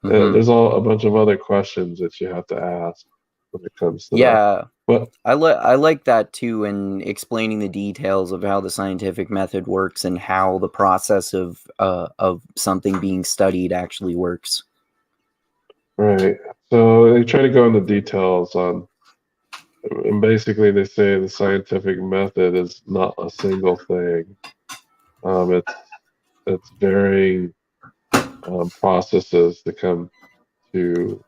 Mm-hmm. there's a bunch of other questions that you have to ask when it comes to that. Yeah. But I like that too, and explaining the details of how the scientific method works and how the process of something being studied actually works. right, so they try to go into details on, and basically they say the scientific method is not a single thing. It's varying processes to come to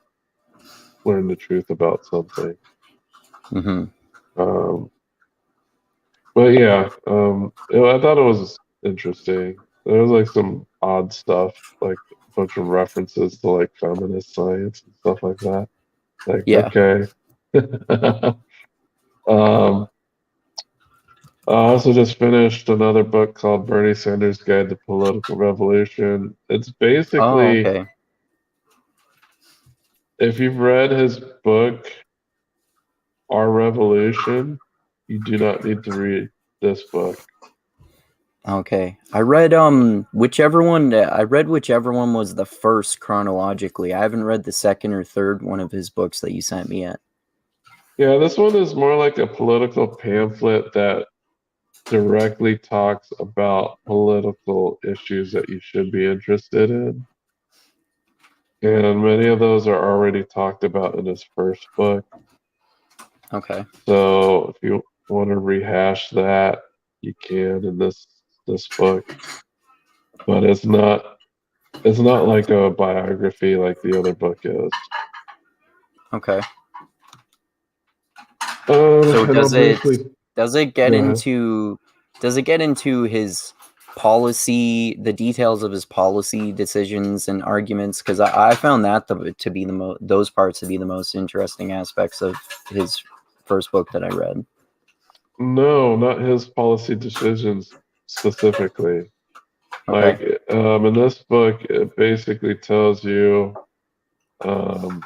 learn the truth about something. Mm-hmm. Um, but yeah, I thought it was interesting. There was like some odd stuff, like a bunch of references to like feminist science and stuff like that. Like, Yeah. okay. um, I also just finished another book called Bernie Sanders' Guide to Political Revolution. It's Oh, basically, okay. if you've read his book, Our Revolution, you do not need to read this book. Okay. I read whichever one was the first chronologically. I haven't read the second or third one of his books that you sent me yet. Yeah, this one is more like a political pamphlet that directly talks about political issues that you should be interested in. And many of those are already talked about in his first book. Okay. So if you want to rehash that, you can in this book. But it's not like a biography like the other book is. Okay. So And I'll briefly does it get go ahead. into his policy, the details of his policy decisions and arguments? Because I found that to be those parts to be the most interesting aspects of his first book that I read. No, not his policy decisions specifically. Okay. Like in this book, it basically tells you, um,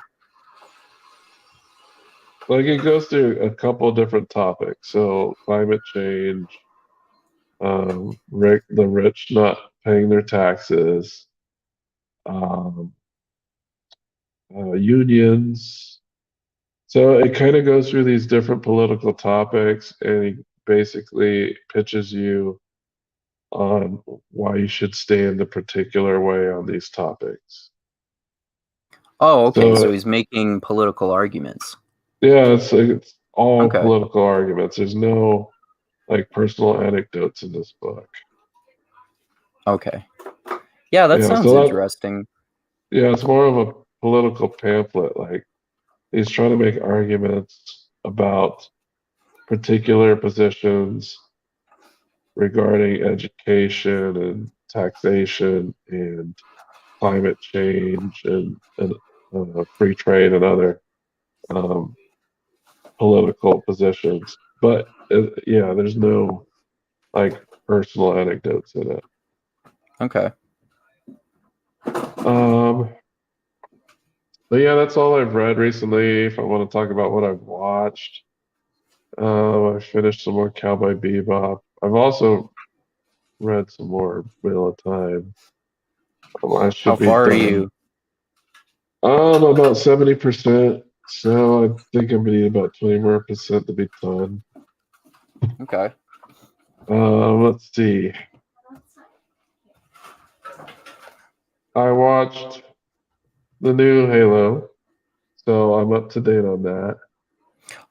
like it goes through a couple different topics. So climate change, the rich not paying their taxes, um, unions. So it kind of goes through these different political topics, and he basically pitches you on why you should stand a particular way on these topics. Oh, okay. So So he's making political arguments. yeah, it's all Okay. political arguments. There's no like personal anecdotes in this book. Okay. Yeah, that Yeah, sounds so that interesting. yeah, it's more of a political pamphlet. Like he's trying to make arguments about particular positions regarding education and taxation and climate change and free trade and other um, political positions. But yeah, there's no like personal anecdotes in it. Okay. Um, but yeah, that's all I've read recently. If I want to talk about what I've watched, I finished some more Cowboy Bebop. I've also read some more Wheel of Time. I How should be far are done. you? About 70%. So I think I'm gonna need about 20 more percent to be done. Okay. Let's see. I watched the new Halo, so I'm up to date on that.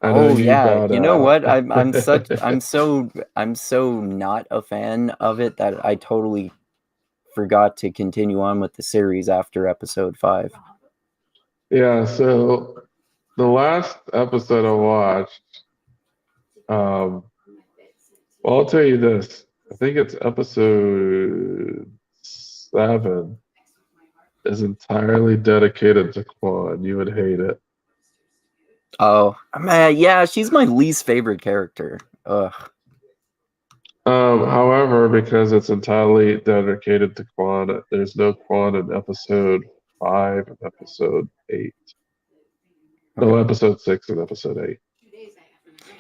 I know Oh you yeah, got you know what? uh I'm so not a fan of it that I totally forgot to continue on with the series after episode 5. yeah, so the last episode I watched, um well, I'll tell you this. I think it's episode 7 is entirely dedicated to Quan. You would hate it. Oh man, yeah, she's my least favorite character. Ugh. However, because it's entirely dedicated to Quan, there's no Quan in episode 5 and episode 8. No, Okay. episode 6 and episode 8.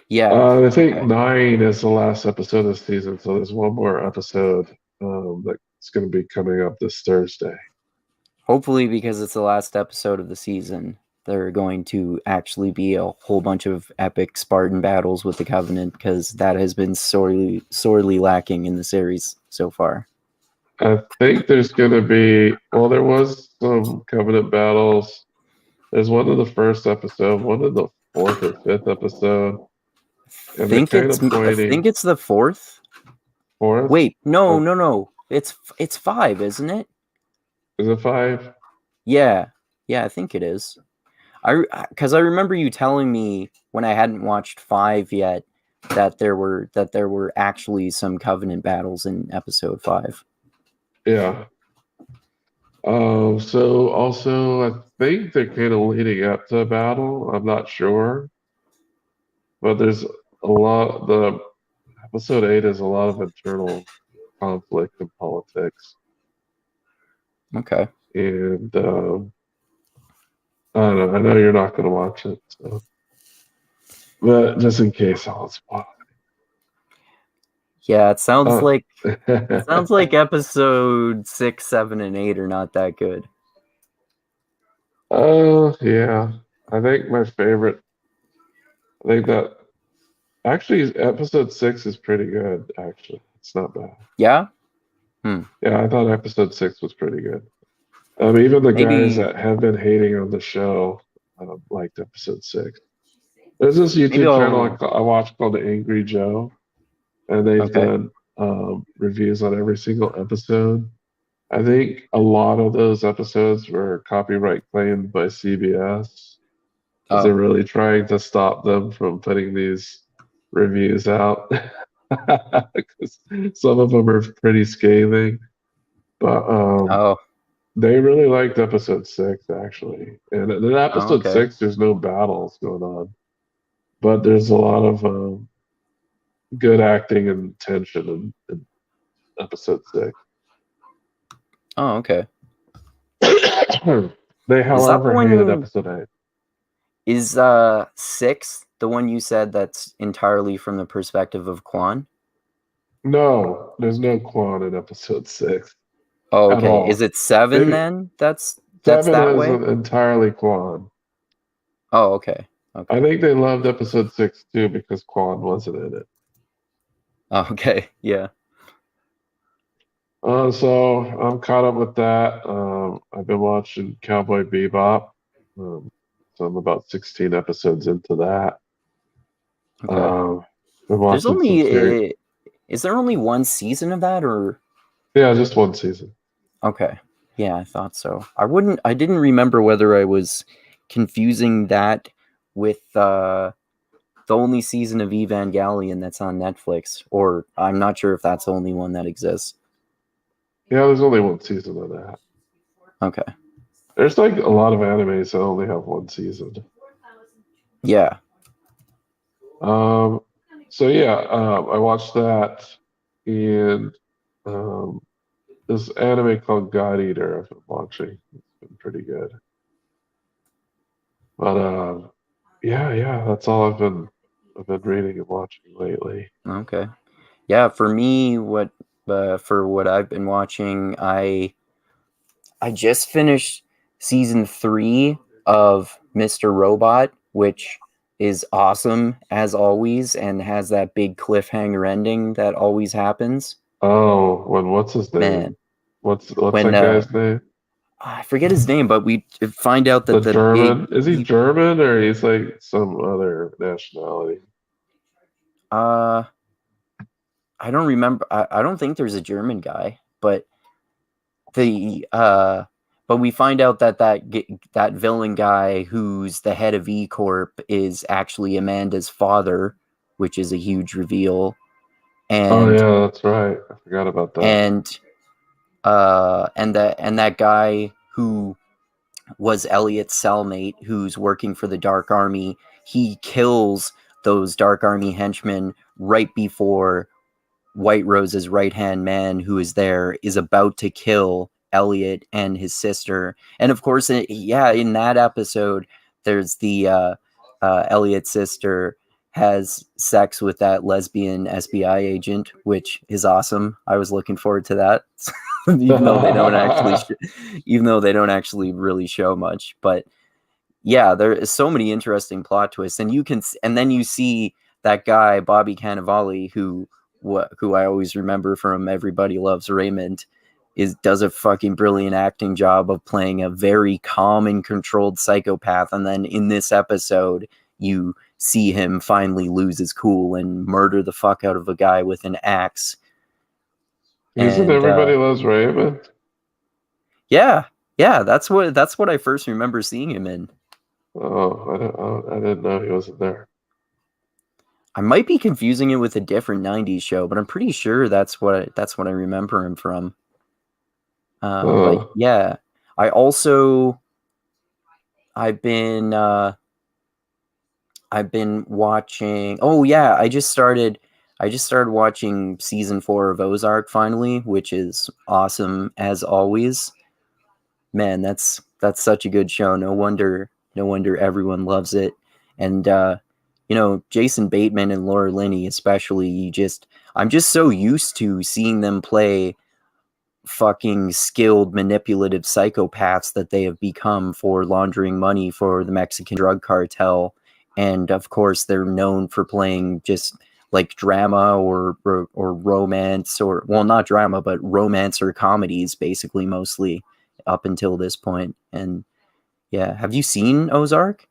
Yeah. I think Okay. 9 is the last episode of the season, so there's one more episode that's going to be coming up this Thursday. Hopefully, because it's the last episode of the season, there are going to actually be a whole bunch of epic Spartan battles with the Covenant, because that has been sorely lacking in the series so far. I think there's going to be, well, there was some Covenant battles. There's one in the first episode, one in the 4th or 5th episode, and they're kind of I pointing think it's the 4th. 4th. Wait, no, Oh, no, no. It's 5, isn't it? is it 5? Yeah, I think it is. Because I remember you telling me when I hadn't watched 5 yet that there were actually some Covenant battles in episode 5. Yeah. So also, I think they're kind of leading up to a battle. I'm not sure, but there's a lot. The episode 8 is a lot of internal conflict and politics, Okay. and I don't know. I know you're not going to watch it, so but just in case, I'll spoil Yeah, it sounds it. like episode 6, 7, and 8 are not that good. Oh yeah, I think my favorite I think that actually episode 6 is pretty good. Actually, it's not bad. Yeah. Yeah, I thought episode 6 was pretty good. Even the guys Maybe that have been hating on the show liked episode 6. There's this maybe YouTube channel I'll. I watch called Angry Joe, and they've Okay. done reviews on every single episode. I think a lot of those episodes were copyright claimed by CBS because they're Oh. really trying to stop them from putting these reviews out. Because some of them are pretty scathing, but Oh. they really liked episode 6 actually. And in Oh. episode Okay. 6, there's no battles going on, but there's a lot of good acting and tension in episode 6. Oh. Okay. They, Is that the however, hated one? episode 8. Is 6 the one you said that's entirely from the perspective of Quan? No, there's no Quan in episode 6 Oh, at okay. Is all. it 7 Maybe then? That's 7 that is way? entirely Quan. Oh, okay. I Okay. think they loved episode 6 too because Quan wasn't in it. Oh, okay. Yeah. So I'm caught up with that. I've been watching Cowboy Bebop. So I'm about 16 episodes into that. Okay. Been There's watching some series. only is there only one season of that, or Yeah, just one season. okay. Yeah, I thought so. I didn't remember whether I was confusing that with the only season of Evangelion that's on Netflix, or I'm not sure if that's the only one that exists. Yeah, there's only one season of that. Okay. There's like a lot of animes that only have one season. Yeah. So yeah, I watched that, and this anime called God Eater I've been watching. It's been pretty good. But yeah, that's all I've been reading and watching lately. Okay. Yeah, for me, for what I've been watching, I just finished season 3 of Mr. Robot, which is awesome as always, and has that big cliffhanger ending that always happens. Oh, what's his name? Man, What's when that guy's name? I forget his name, but we find out that The German? Is he German or he's like some other nationality? I don't remember. I don't think there's a German guy, but but we find out that villain guy who's the head of E Corp is actually Amanda's father, which is a huge reveal. And oh yeah, that's right. I forgot about that. And that guy who was Elliot's cellmate, who's working for the Dark Army, he kills those Dark Army henchmen right before White Rose's right-hand man, who is there, is about to kill Elliot and his sister. And of course, in that episode, there's the Elliot's sister has sex with that lesbian SBI agent, which is awesome. I was looking forward to that, even though they don't actually really show much. But yeah, there is so many interesting plot twists, and then you see that guy Bobby Cannavale, who I always remember from Everybody Loves Raymond, does a fucking brilliant acting job of playing a very calm and controlled psychopath. And then in this episode, you see him finally lose his cool and murder the fuck out of a guy with an axe. Isn't Everybody Loves Raymond? Yeah, that's what I first remember seeing him in. Oh, I didn't know he wasn't there. I might be confusing it with a different '90s show, but I'm pretty sure that's what I remember him from. But yeah, I've been watching. Oh yeah, I just started watching season 4 of Ozark finally, which is awesome as always. Man, that's such a good show. No wonder everyone loves it. And Jason Bateman and Laura Linney especially, I'm just so used to seeing them play fucking skilled manipulative psychopaths that they have become for laundering money for the Mexican drug cartel and of course they're known for playing just like drama or romance, or well, not drama but romance or comedies basically, mostly up until this point. And yeah, have you seen Ozark?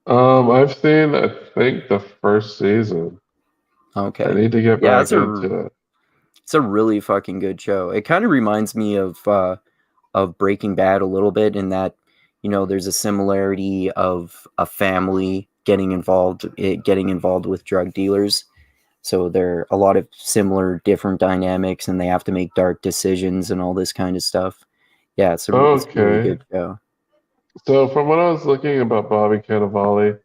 I've seen, I think, the first season. I Okay. need to get Yeah, back into it. it's a really fucking good show. It kind of reminds me of Breaking Bad a little bit, in that, you know, there's a similarity of a family getting involved with drug dealers. So there are a lot of similar different dynamics, and they have to make dark decisions and all this kind of stuff. Yeah, it's a really Okay. good show. So from what I was looking about Bobby Cannavale, is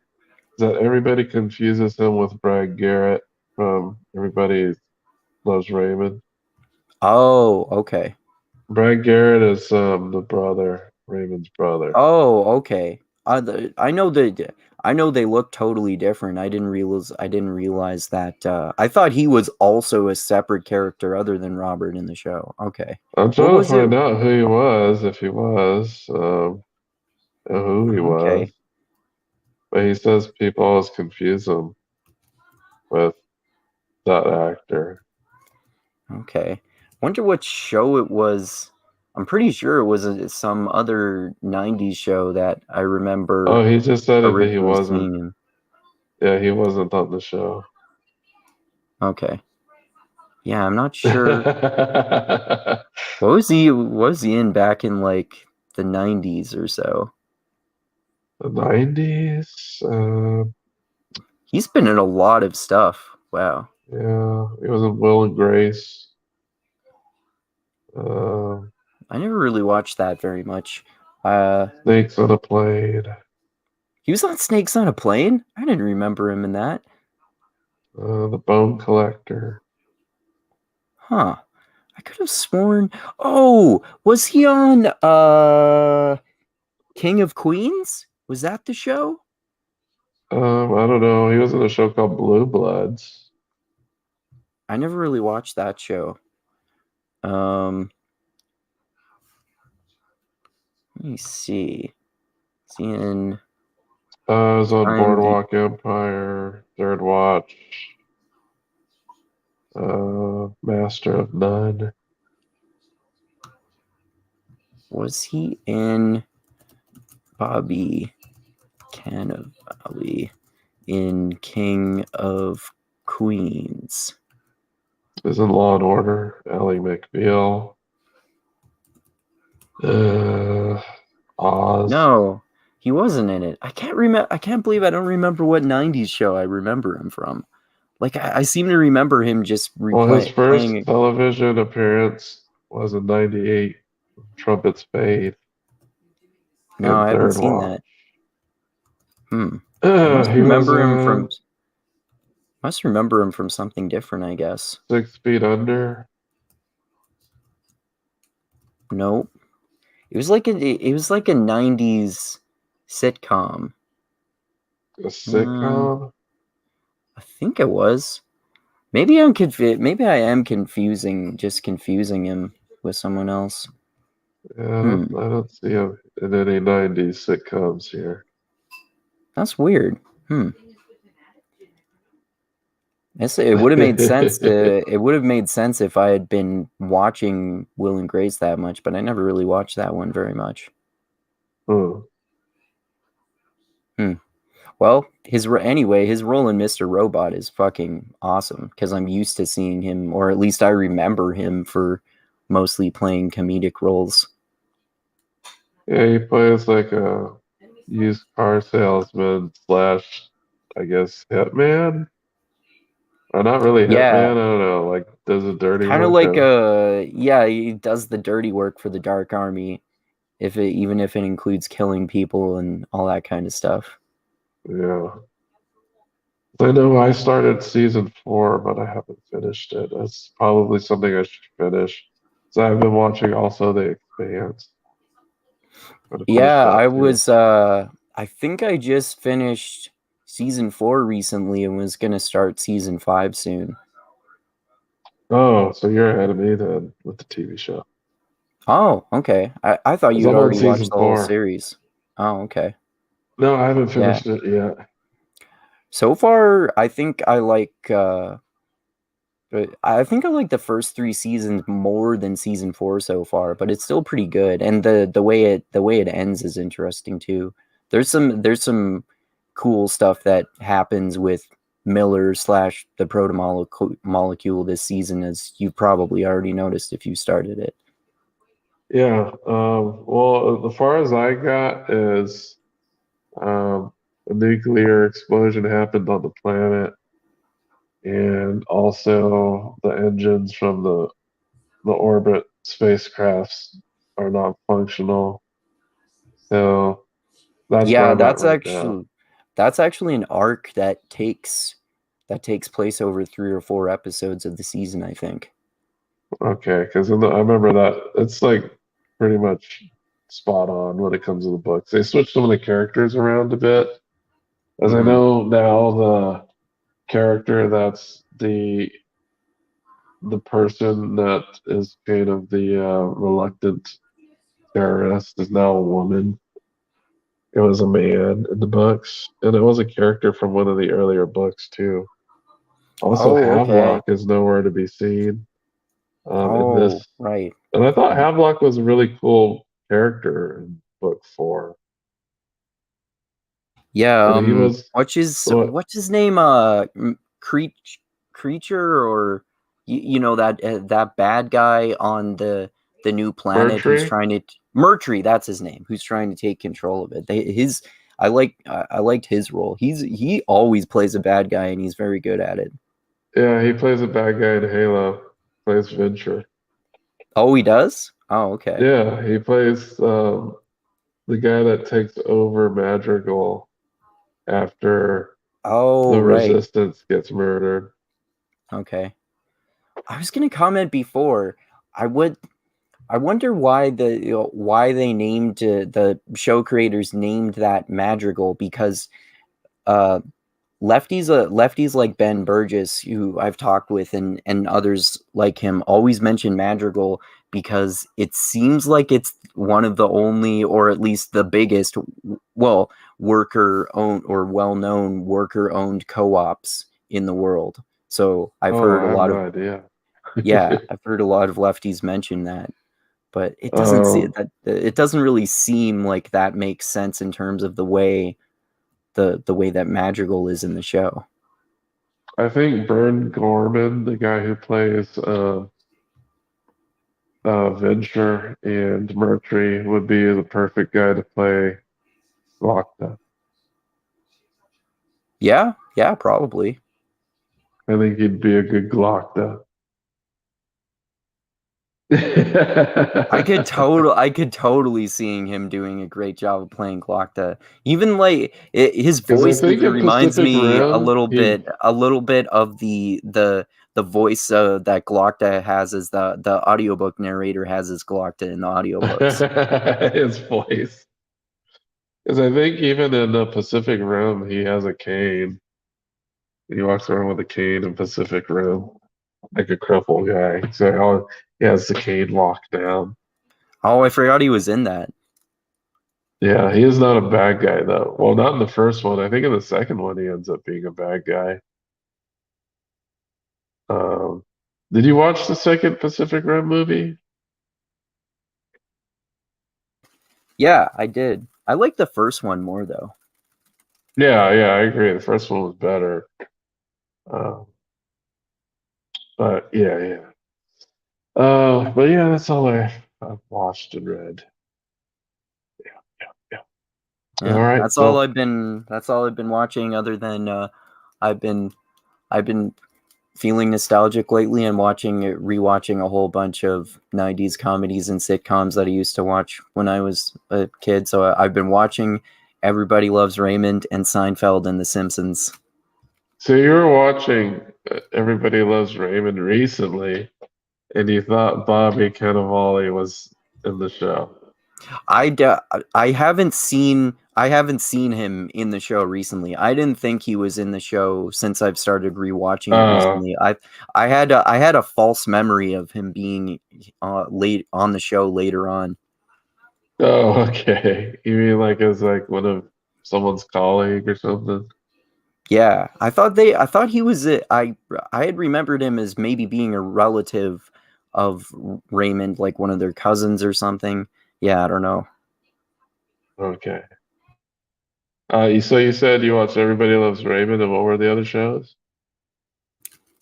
that everybody confuses him with Brad Garrett from Everybody Loves Raymond. Oh, okay. Brad Garrett is the brother, Raymond's brother. Oh, okay. I know they look totally different. I didn't realize that. I thought he was also a separate character other than Robert in the show. Okay. I'm What trying to was it? find out who he was, if he was, and who he was. Okay. But he says people always confuse him with that actor. Okay. Wonder what show it was. I'm pretty sure it was some other 90s show that I remember Oh, he just said it that he originally wasn't. seeing him. Yeah, he wasn't on the show. Okay. Yeah, I'm not sure. The What was he in back in like the 90s or so? 90s. He's been in a lot of stuff. Wow. Yeah, he was in Will and Grace. Uh, I never really watched that very much. Snakes on a Plane. He was on Snakes on a Plane? I didn't remember him in that. The Bone Collector. Huh. I could have sworn. Oh, was he on King of Queens? Was that the show? I don't know. He was in a show called Blue Bloods. I never really watched that show. Let me see. Is he in I was on IMDb? Boardwalk Empire, Third Watch, Master of None. Was he in Bobby Cannavale in King of Queens? Is in Law and Order, Ally McBeal. Oz. No, he wasn't in it. I can't remember. I can't believe I don't remember what 90s show I remember him from. Like, I seem to remember him just Well, his first playing. television appearance was in '98, Trumpets Faith No, and I haven't Third seen Watch. that. I must He was remember him in from. Must remember him from something different, I guess. 6 Feet Under. Nope. It was like a 90s sitcom. A Mm, sitcom. I think it was. Maybe I am confusing him with someone else. Yeah, Hmm. I don't see him in any '90s sitcoms here. That's weird. It would have made sense it would have made sense if I had been watching Will and Grace that much, but I never really watched that one very much. Hmm. Well, his role in Mr. Robot is fucking awesome, because I'm used to seeing him, or at least I remember him for mostly playing comedic roles. Yeah, he plays like a used car salesman slash, I guess, hitman. Or not really hitman. Yeah, I don't know. Like does the dirty kind of work like of. yeah, he does the dirty work for the Dark Army, even if it includes killing people and all that kind of stuff. Yeah. I know I started season 4, but I haven't finished it. That's probably something I should finish. So I've been watching also The Expanse. I'm gonna finish Yeah, that too. I think I just finished season 4 recently and was gonna start season 5 soon. Oh, so you're ahead of me then with the TV show. Oh, okay. I thought 'Cause you had I'm on already season watched the whole 4. series. Oh, okay. No, I haven't Yeah. finished it yet. So far, I think I like. But I think I like the first 3 seasons more than season 4 so far, but it's still pretty good. And the way it ends is interesting too. There's some cool stuff that happens with Miller slash the molecule this season, as you've probably already noticed if you started it. Yeah. Well, as far as I got is a nuclear explosion happened on the planet, and also the engines from the orbit spacecrafts are not functional. So that's where Yeah, I'm at right now. that's actually an arc that takes place over 3 or 4 episodes of the season, I think. Okay, because I remember that it's like pretty much spot on when it comes to the books. They switched some of the characters around a bit, as I Hmm. know now the character that's the person that is kind of the reluctant terrorist is now a woman. It was a man in the books, and it was a character from one of the earlier books too. Also, Oh, okay. Havelock is nowhere to be seen in Oh, this. right. And I thought Havelock was a really cool character in book 4. Yeah, And he was what what's his name? Creature, or that bad guy on the new planet who's Mercury? trying to Mercury, that's his name, who's trying to take control of it. I liked his role. He always plays a bad guy and he's very good at it. Yeah, he plays a bad guy in Halo. Plays Venture. Oh, he does? Oh, okay. Yeah, he plays the guy that takes over Madrigal after Oh, the right. Resistance gets murdered. Okay. I was gonna comment before. I would I wonder why they named the show creators named that Madrigal, because uh, lefties like Ben Burgess, who I've talked with, and others like him, always mention Madrigal because it seems like it's one of the only, or at least the biggest, well, worker owned or well known worker owned co-ops in the world. So Oh, I have no idea. I've heard a lot of lefties mention that, but Um, it doesn't really seem like that makes sense in terms of the way that Madrigal is in the show. I think Bern Gorman, the guy who plays Venture and Mercury, would be the perfect guy to play Lockdown. Yeah, yeah, probably. I think he'd be a good Glockta. I could totally seeing him doing a great job of playing Glocta. Even like his Because I voice think even in reminds Pacific me Rim, he a little bit of the voice that Glocta has as the audiobook narrator has as Glocta in the audiobooks. his voice. Because I think even in the Pacific Rim, he has a cane. He walks around with a cane in Pacific Rim, like a crippled guy. So he has the cane locked down. Oh, I forgot he was in that. Yeah, he is not a bad guy though. Well, not in the first one. I think in the second one he ends up being a bad guy. Um, did you watch the second Pacific Rim movie? Yeah, I did. I like the first one more though. Yeah, yeah, I agree. The first one was better. Um, but yeah, yeah. But yeah, that's all I've watched and read. Yeah, yeah, yeah. Yeah, All right. Well, that's all I've been watching, other than I've been I've been feeling nostalgic lately and rewatching a whole bunch of 90s comedies and sitcoms that I used to watch when I was a kid. So I've been watching Everybody Loves Raymond and Seinfeld and The Simpsons. so you were watching Everybody Loves Raymond recently, and you thought Bobby Cannavale was in the show. I d- I haven't seen him in the show recently. I didn't think he was in the show since I've started rewatching it Oh, recently. I had a false memory of him being late on the show later on. oh, okay. You mean like as like one of someone's colleague or something. Yeah, I thought he was I had remembered him as maybe being a relative of Raymond, like one of their cousins or something. Yeah, I don't know. Okay. So you said you watched Everybody Loves Raymond, and what were the other shows?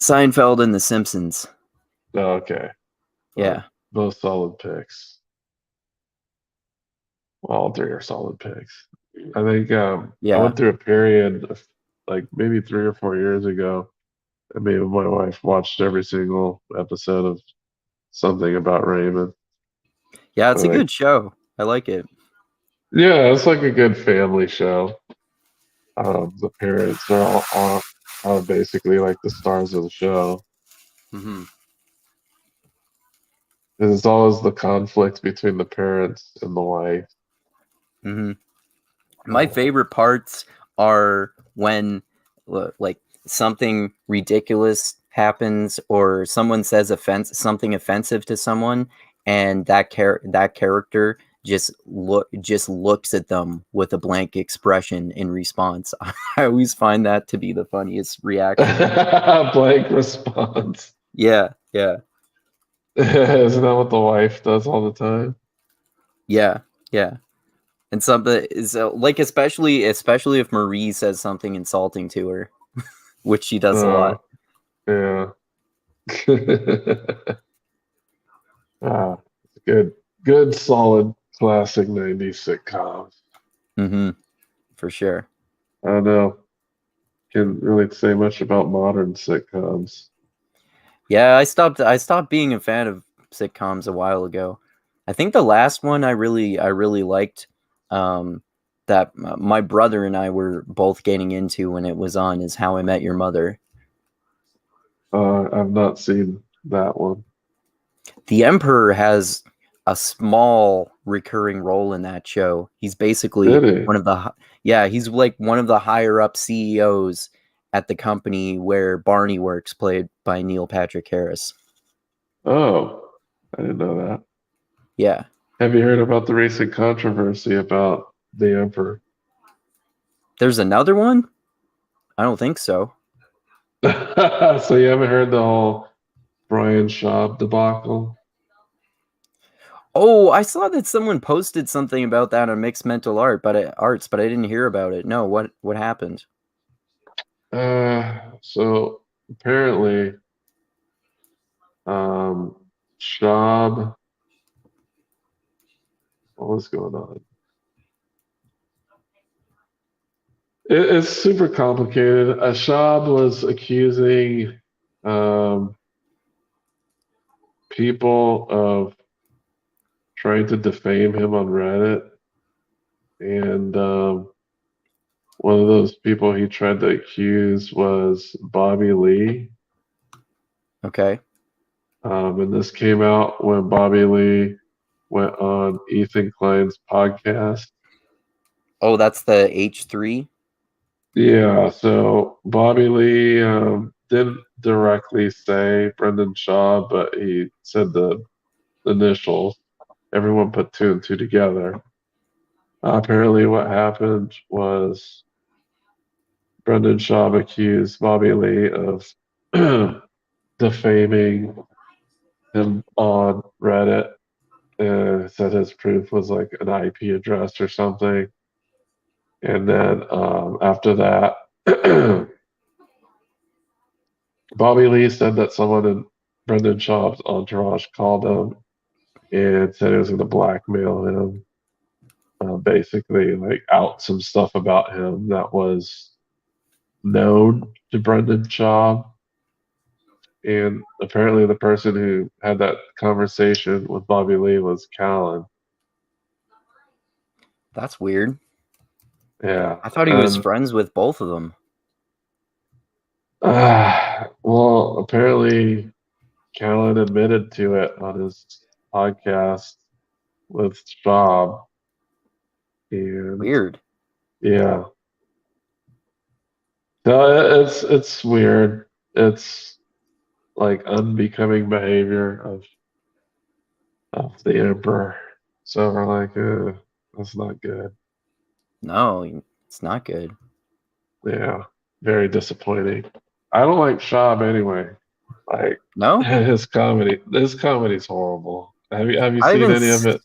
Seinfeld and The Simpsons. Oh, okay. Uh, Yeah, both solid picks. Well, all three are solid picks. I think I yeah. went through a period of, like maybe 3 or 4 years ago. And me and my wife watched every single episode of something about Raymond. Yeah, it's a Like, good show. I like it. yeah, it's like a good family show. The parents are basically like the stars of the show. Hmm. And it's always the conflict between the parents and the wife. Hmm. My Uh, favorite parts are when like something ridiculous happens or someone says something offensive to someone, and that character just looks at them with a blank expression in response. I always find that to be the funniest reaction. blank response. Yeah, yeah, Isn't that what the wife does all the time? yeah, yeah. And something is like especially if Marie says something insulting to her, which she does a lot. Yeah. Ah, good, good, solid, classic '90s sitcoms. Hmm. For sure. I don't know. Can't really say much about modern sitcoms. Yeah, I stopped being a fan of sitcoms a while ago. I think the last one I really liked, um that my brother and I were both getting into when it was on, is How I Met Your Mother. I've not seen that one. The Emperor has a small recurring role in that show. He's basically Did he? yeah, he's like one of the higher up CEOs at the company where Barney works, played by Neil Patrick Harris. Oh, I didn't know that. Yeah. Have you heard about the recent controversy about the Emperor? There's another one? I don't think so. So you haven't heard the whole Brian Schaub debacle? Oh, I saw that someone posted something about that on Mixed Mental Arts, but I didn't hear about it. No, what happened? So apparently, um, Schaub, what was going on? It's super complicated. Schaub was accusing um, people of trying to defame him on Reddit, and one of those people he tried to accuse was Bobby Lee. Okay. And this came out when Bobby Lee went on Ethan Klein's podcast. Oh, that's the H3. Yeah, so Bobby Lee didn't directly say Brendan Shaw, but he said the initials. Everyone put two and two together. Apparently, what happened was Brendan Shaw accused Bobby Lee of defaming him on Reddit and said his proof was like an IP address or something. And then after that, Bobby Lee said that someone in Brendan Schaub's entourage called him and said he was going to blackmail him, basically like out some stuff about him that was known to Brendan Schaub. And apparently, the person who had that conversation with Bobby Lee was Callan. That's weird. Yeah, I thought he was and friends with both of them. well, apparently Callan admitted to it on his podcast with Schaub, and Weird. yeah, no, it's weird. It's like unbecoming behavior of the emperor. So we're like, that's not good. No, It's not good. Yeah, very disappointing. I don't like Schaub anyway. Like No, his comedy's horrible. Have you I seen haven't. any of it?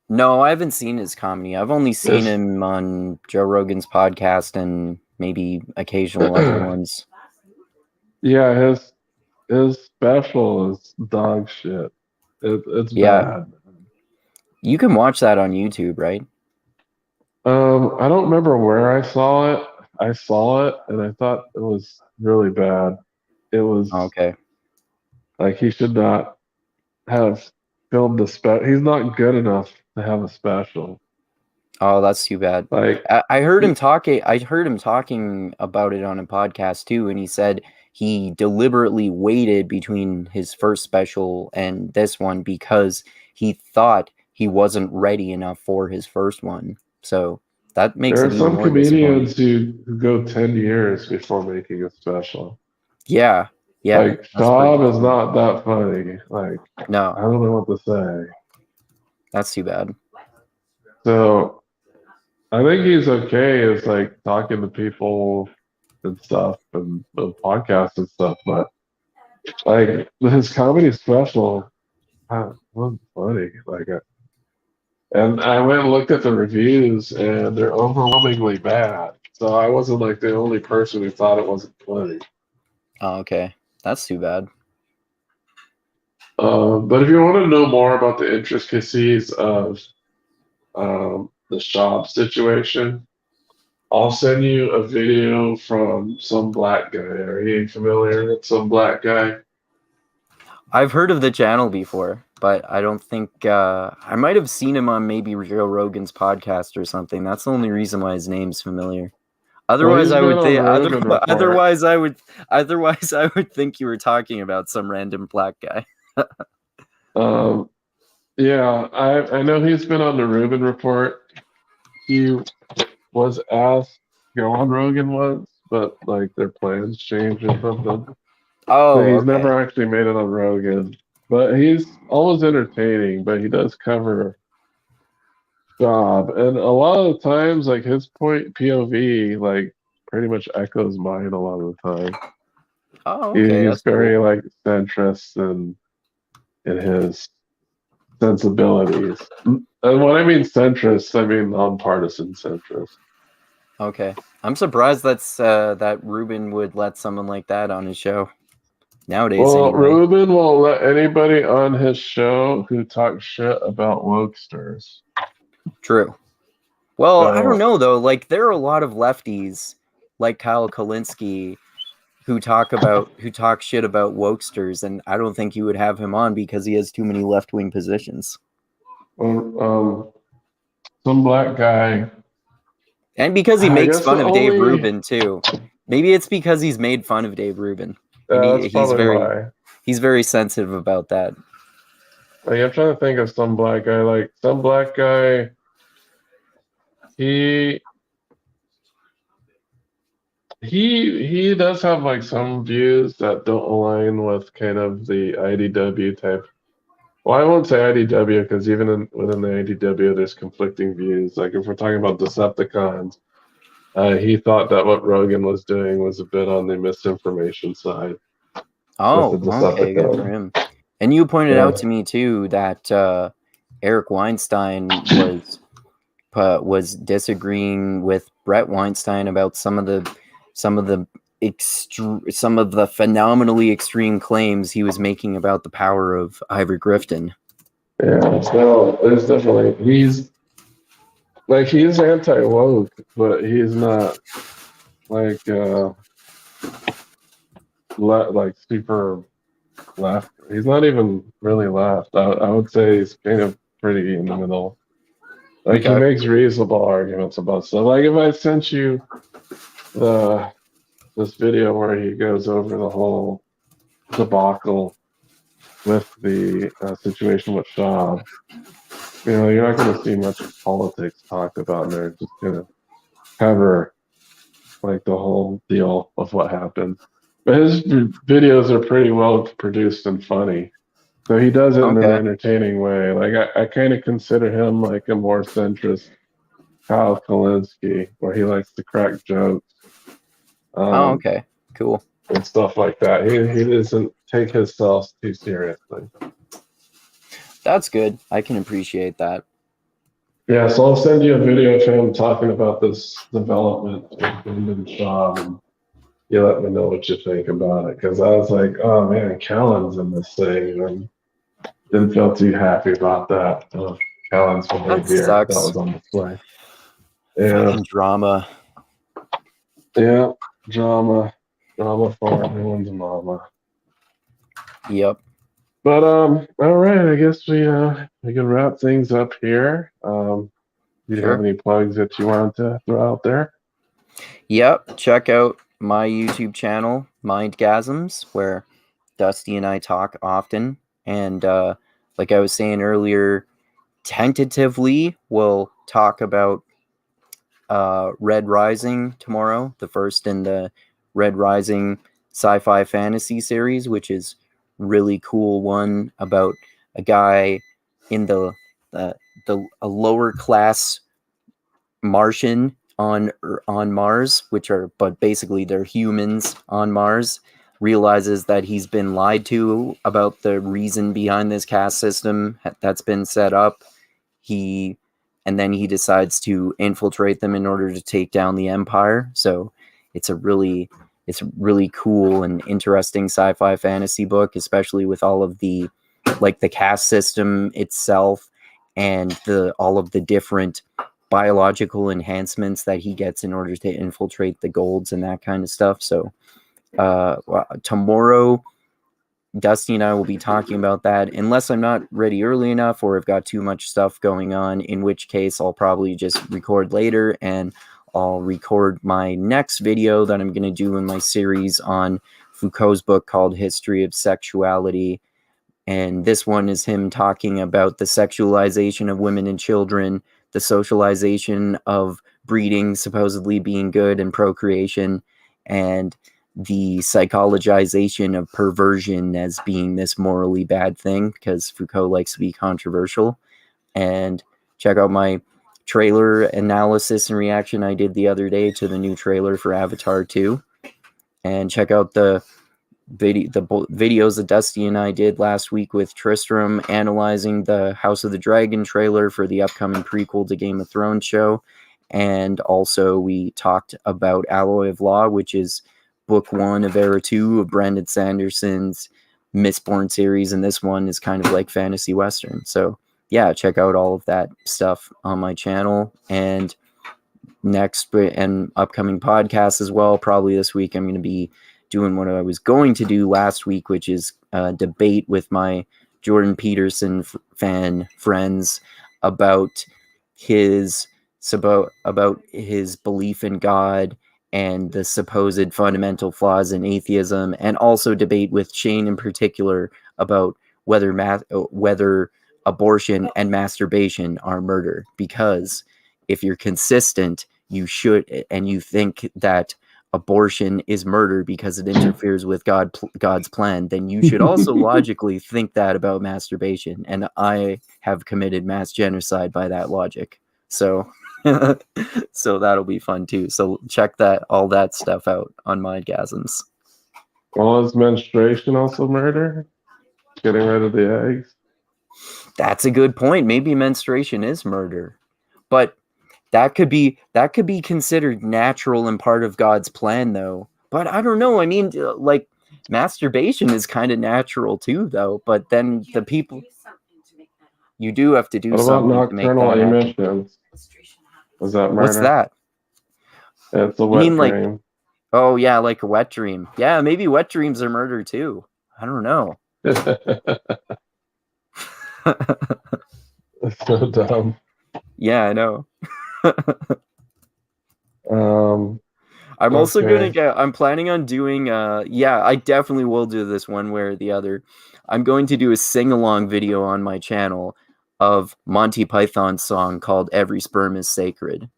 No, I haven't seen his comedy. I've only seen It's him on Joe Rogan's podcast and maybe occasional other ones. yeah, his special is dog shit. It's Yeah, bad. you can watch that on YouTube, right? I don't remember where I saw it. I saw it and I thought it was really bad. It was Okay. like he should not have filmed the special. He's not good enough to have a special. Oh, that's too bad. Like, I heard him talking. I heard him talking about it on a podcast too, and he said he deliberately waited between his first special and this one because he thought he wasn't ready enough for his first one. So that makes there it are even some more disappointing. comedians who go 10 years before making a special. Yeah, yeah, Like, that's pretty Schaub is cool. not that funny. Like, I No, don't know what to say. that's too bad. So, I think he's okay as like talking to people and stuff and the podcasts and stuff, but like his comedy special wasn't funny. And I went and looked at the reviews, and they're overwhelmingly bad. So I wasn't like the only person who thought it wasn't funny. Oh, okay, that's too bad. But if you want to know more about the intricacies of the shop situation, I'll send you a video from some black guy. Are you familiar with some black guy? I've heard of the channel before, but I don't think I might have seen him on maybe Joe Rogan's podcast or something. That's the only reason why his name's familiar. Well, Otherwise, he's I been would on think. Rogan Report. Otherwise, I would think you were talking about some random black guy. Um, yeah, I know he's been on the Rubin Report. He was asked to go on Rogan once, but like their plans changed or something. So Oh, he's okay. never actually made it on Rogan. But he's always entertaining, but he does cover job. And a lot of the times, like his point POV, like pretty much echoes mine a lot of the time. Oh, okay. He's That's cool. very like centrist and in his sensibilities. And when I mean centrist, I mean nonpartisan centrist. Okay, I'm surprised that Ruben would let someone like that on his show nowadays. Well, Anyway, Ruben won't let anybody on his show who talks shit about wokesters. true. Well, I don't So, know though. Like there are a lot of lefties, like Kyle Kalinske, who talk shit about wokesters, and I don't think you would have him on because he has too many left wing positions. some black guy. And because he I makes guess fun the of Dave only. Rubin too. Maybe it's because he's made fun of Dave Rubin. And That's probably why. he's very sensitive about that. Like, I'm trying to think of some black guy. Like some black guy. He he does have like some views that don't align with kind of the IDW type. Well, I won't say IDW because even within the IDW, there's conflicting views. Like if we're talking about Decepticons, he thought that what Rogan was doing was a bit on the misinformation side. Oh, with the okay, good for Decepticon. him. And you pointed Yeah. out to me too that Eric Weinstein was disagreeing with Brett Weinstein about some of the phenomenally extreme claims he was making about the power of Ivor Grifton. Yeah, so there's definitely he's anti-woke, but he's not like like super left. He's not even really left. I would say he's kind of pretty in the middle. Like he Okay. makes reasonable arguments about stuff. Like if I sent you this video where he goes over the whole debacle with the situation with Shaw, you're not going to see much politics talked about in there. It's just going to cover like the whole deal of what happened. But his videos are pretty well produced and funny. So he does it in an Okay. entertaining way. Like I kind of consider him like a more centrist Kyle Kalinske, where he likes to crack jokes Oh, um, okay. Cool. and stuff like that. He doesn't take himself too seriously. That's good. I can appreciate that. Yeah, so I'll send you a video of him talking about this development with Brendan Schaub, and you let me know what you think about it. Because I was like, oh man, Callan's in this thing, and didn't feel too happy about that. Callan's That behavior that sucks. was on display. Yeah, Fucking drama. yeah, drama for everyone's mama. Yep. But all right, I guess we can wrap things up here. Do you have Sure. any plugs that you want to throw out there? Yep. Check out my YouTube channel, Mindgasms, where Dusty and I talk often. And like I was saying earlier, tentatively we'll talk about Red Rising tomorrow, the first in the Red Rising sci-fi fantasy series, which is really cool one about a guy in the a lower class Martian on Mars, which are but basically they're humans on Mars, realizes that he's been lied to about the reason behind this caste system that's been set up. He and then he decides to infiltrate them in order to take down the Empire. So it's a really cool and interesting sci-fi fantasy book, especially with all of the like the caste system itself and the all of the different biological enhancements that he gets in order to infiltrate the golds and that kind of stuff. So tomorrow Dusty and I will be talking about that, unless I'm not ready early enough or I've got too much stuff going on, in which case I'll probably just record later, and I'll record my next video that I'm going to do in my series on Foucault's book called History of Sexuality. And this one is him talking about the sexualization of women and children, the socialization of breeding supposedly being good and procreation, and the psychologization of perversion as being this morally bad thing, because Foucault likes to be controversial. And check out my trailer analysis and reaction I did the other day to the new trailer for Avatar 2. And check out the videos that Dusty and I did last week with Tristram analyzing the House of the Dragon trailer for the upcoming prequel to Game of Thrones show. And also we talked about Alloy of Law, which is book 1 of Era 2 of Brandon Sanderson's Mistborn series, and this one is kind of like fantasy western. So yeah, check out all of that stuff on my channel. And next and upcoming podcasts as well, probably this week I'm going to be doing what I was going to do last week, which is a debate with my Jordan Peterson fan friends about his belief in God and the supposed fundamental flaws in atheism, and also debate with Shane in particular about whether abortion and masturbation are murder. Because if you're consistent, you should, and you think that abortion is murder because it interferes with God's plan, then you should also logically think that about masturbation. And I have committed mass genocide by that logic. So so that'll be fun too. So check all that stuff out on Mindgasms. Well, is menstruation also murder? Getting rid of the eggs? That's a good point. Maybe menstruation is murder, but that could be considered natural and part of God's plan, though. But I don't know. I mean, like, masturbation is kind of natural too, though. But then the people, you do have to do something to make that nocturnal happen. emissions? Was that murder? What's that? It's a wet dream. Like, oh yeah, like a wet dream. Yeah, maybe wet dreams are murder too. I don't know. It's so dumb. Yeah, I know. I'm planning on doing I definitely will do this one way or the other. I'm going to do a sing-along video on my channel of Monty Python's song called Every Sperm is Sacred.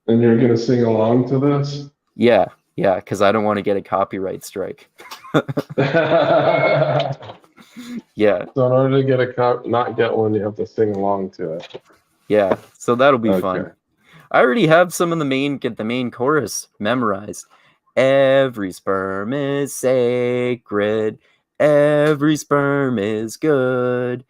And you're going to sing along to this? Yeah, because I don't want to get a copyright strike. Yeah. So in order to get not get one, you have to sing along to it. Yeah, so that'll be Okay. fun. I already have some of the main chorus memorized. Every sperm is sacred. Every sperm is good.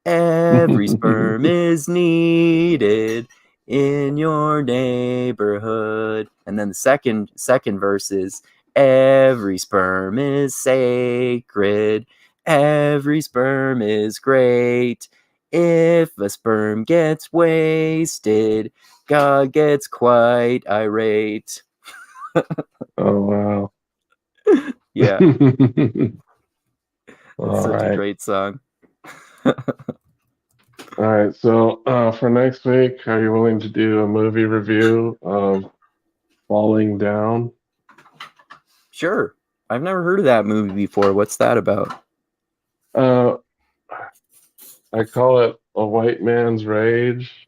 Every sperm is needed in your neighborhood. And then the second verse is every sperm is sacred. Every sperm is great. If a sperm gets wasted, God gets quite irate. Oh wow. Yeah, it's All such a right. great song. All right. So for next week, are you willing to do a movie review of Falling Down? Sure. I've never heard of that movie before. What's that about? Uh, I call it A White Man's Rage.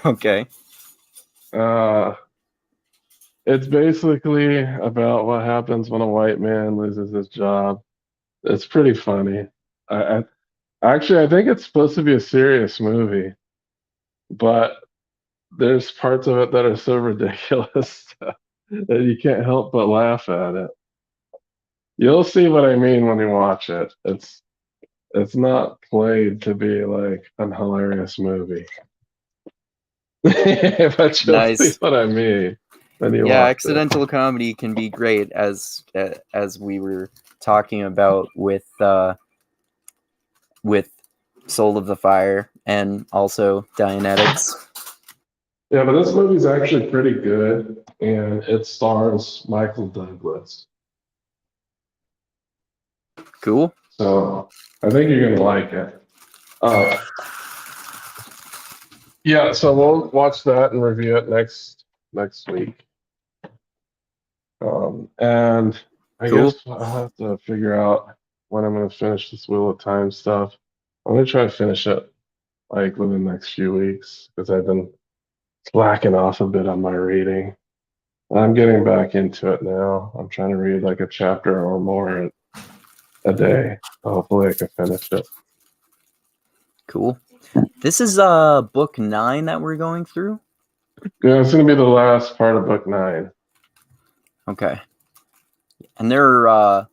Okay. Uh, it's basically about what happens when a white man loses his job. It's pretty funny. I think it's supposed to be a serious movie, but there's parts of it that are so ridiculous that you can't help but laugh at it. You'll see what I mean when you watch it. It's not played to be like an hilarious movie, but you'll see Nice. what I mean when you Yeah, watch it. accidental comedy can be great, as we were talking about with Soul of the Fire and also Dianetics. Yeah, but this movie's actually pretty good, and it stars Michael Douglas. Cool. So I think you're gonna like it. Uh, yeah, so we'll watch that and review it next week. And I Cool. guess I'll have to figure out when I'm gonna finish this Wheel of Time stuff. I'm gonna try to finish it like within the next few weeks because I've been slacking off a bit on my reading. I'm getting back into it now. I'm trying to read like a chapter or more a day. Hopefully, I can finish it. Cool. This is book 9 that we're going through. Yeah, it's gonna be the last part of book 9. Okay. And there I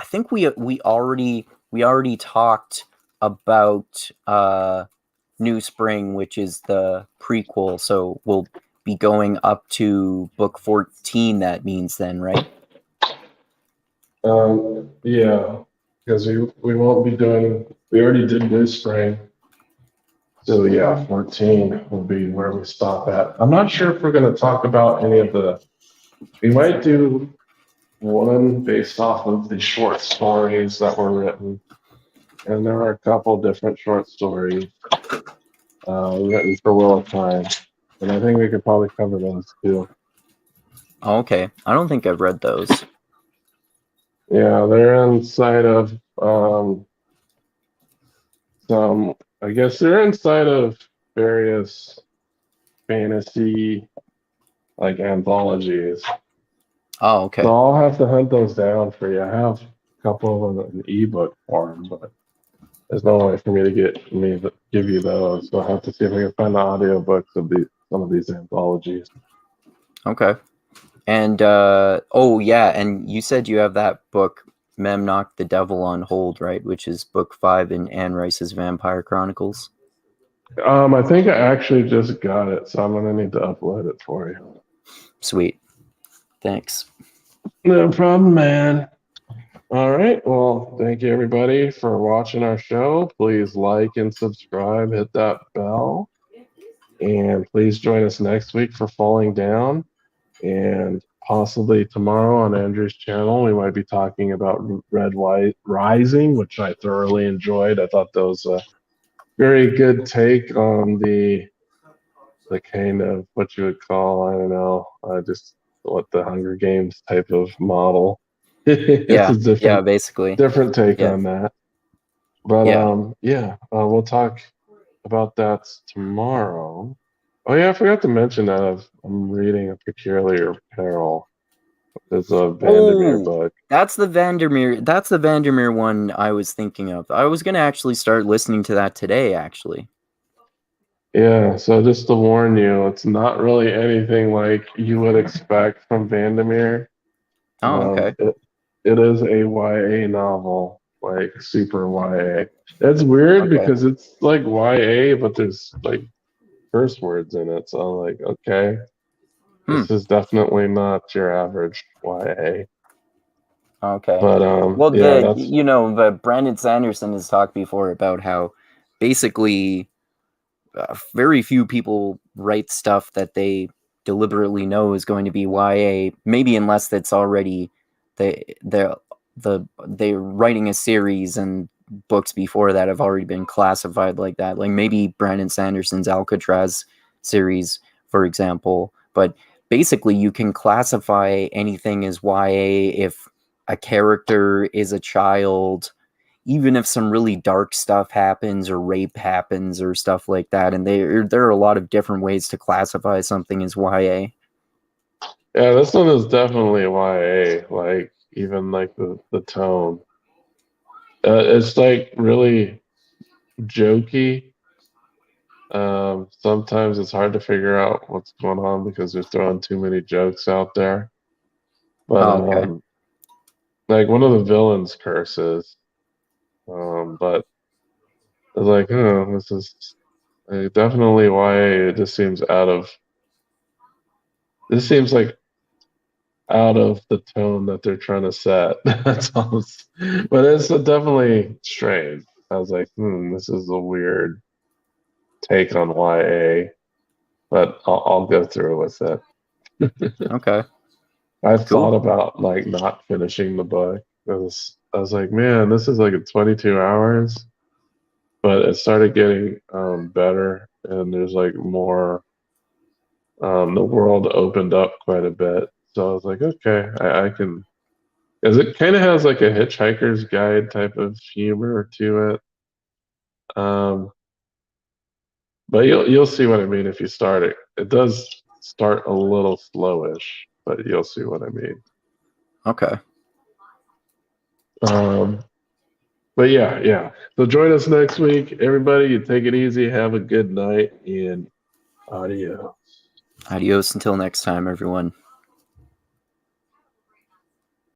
think we already talked about New Spring, which is the prequel, so we'll be going up to book 14, that means then, right? Yeah, because we won't be doing. We already did New Spring, so yeah, 14 will be where we stop at. I'm not sure if we're going to talk about any of the. We might do one based off of the short stories that were written, and there are a couple different short stories written for Wheel of Time, and I think we could probably cover those too. Oh, okay. I don't think I've read those. Yeah, they're inside of some. I guess they're inside of various fantasy like anthologies. Oh, okay. So I'll have to hunt those down for you. I have a couple of them in ebook form, but there's no way for me to give you those. So I'll have to see if I can find the audiobooks of some of these anthologies. Okay. And oh yeah, and you said you have that book, Mem Knocked the Devil on Hold, right? Which is book 5 in Anne Rice's Vampire Chronicles. I think I actually just got it, so I'm gonna need to upload it for you. Sweet. Thanks. No problem, man. All right. Well, thank you everybody for watching our show. Please like and subscribe, hit that bell. And please join us next week for Falling Down. And possibly tomorrow on Andrew's channel, we might be talking about Red White Rising, which I thoroughly enjoyed. I thought that was a very good take on the kind of what you would call, I don't know, just what the Hunger Games type of model. Yeah, It's a yeah, basically. different take Yeah. on that. But Yeah. we'll talk about that tomorrow. Oh yeah, I forgot to mention that I'm reading A Peculiar Peril. It's a Vandermeer book. That's the Vandermeer one I was thinking of. I was gonna actually start listening to that today, actually. Yeah, so just to warn you, it's not really anything like you would expect from Vandermeer. Oh, okay. It is a YA novel, like super YA. It's weird Okay. because it's like YA, but there's like curse words in it. So I'm like, okay, Hmm. this is definitely not your average YA. Okay. But Well, yeah, that's the Brandon Sanderson has talked before about how basically very few people write stuff that they deliberately know is going to be YA, maybe unless that's already they're writing a series and books before that have already been classified like that. Like maybe Brandon Sanderson's Alcatraz series, for example. But basically you can classify anything as YA if a character is a child, even if some really dark stuff happens or rape happens or stuff like that. And there are a lot of different ways to classify something as YA. yeah, this one is definitely YA. Like even like the tone, it's like really jokey. Sometimes it's hard to figure out what's going on because they're throwing too many jokes out there. But Oh, okay. like one of the villains curses. But it's like, oh, this is definitely YA. It just seems out of. This seems like out of the tone that they're trying to set. That's all. But it's definitely strange. I was like, this is a weird take on YA, but I'll go through with it. Okay. I Cool. thought about like not finishing the book. I was like, man, this is like a 22 hours, but it started getting better, and there's like more. The world opened up quite a bit, so I was like, okay, I can. Because it kind of has like a Hitchhiker's Guide type of humor to it. Um, but you'll see what I mean if you start it. It does start a little slowish, but you'll see what I mean. Okay. Um, but yeah, yeah. So join us next week, everybody. You take it easy, have a good night, and audio. Adios until next time, everyone.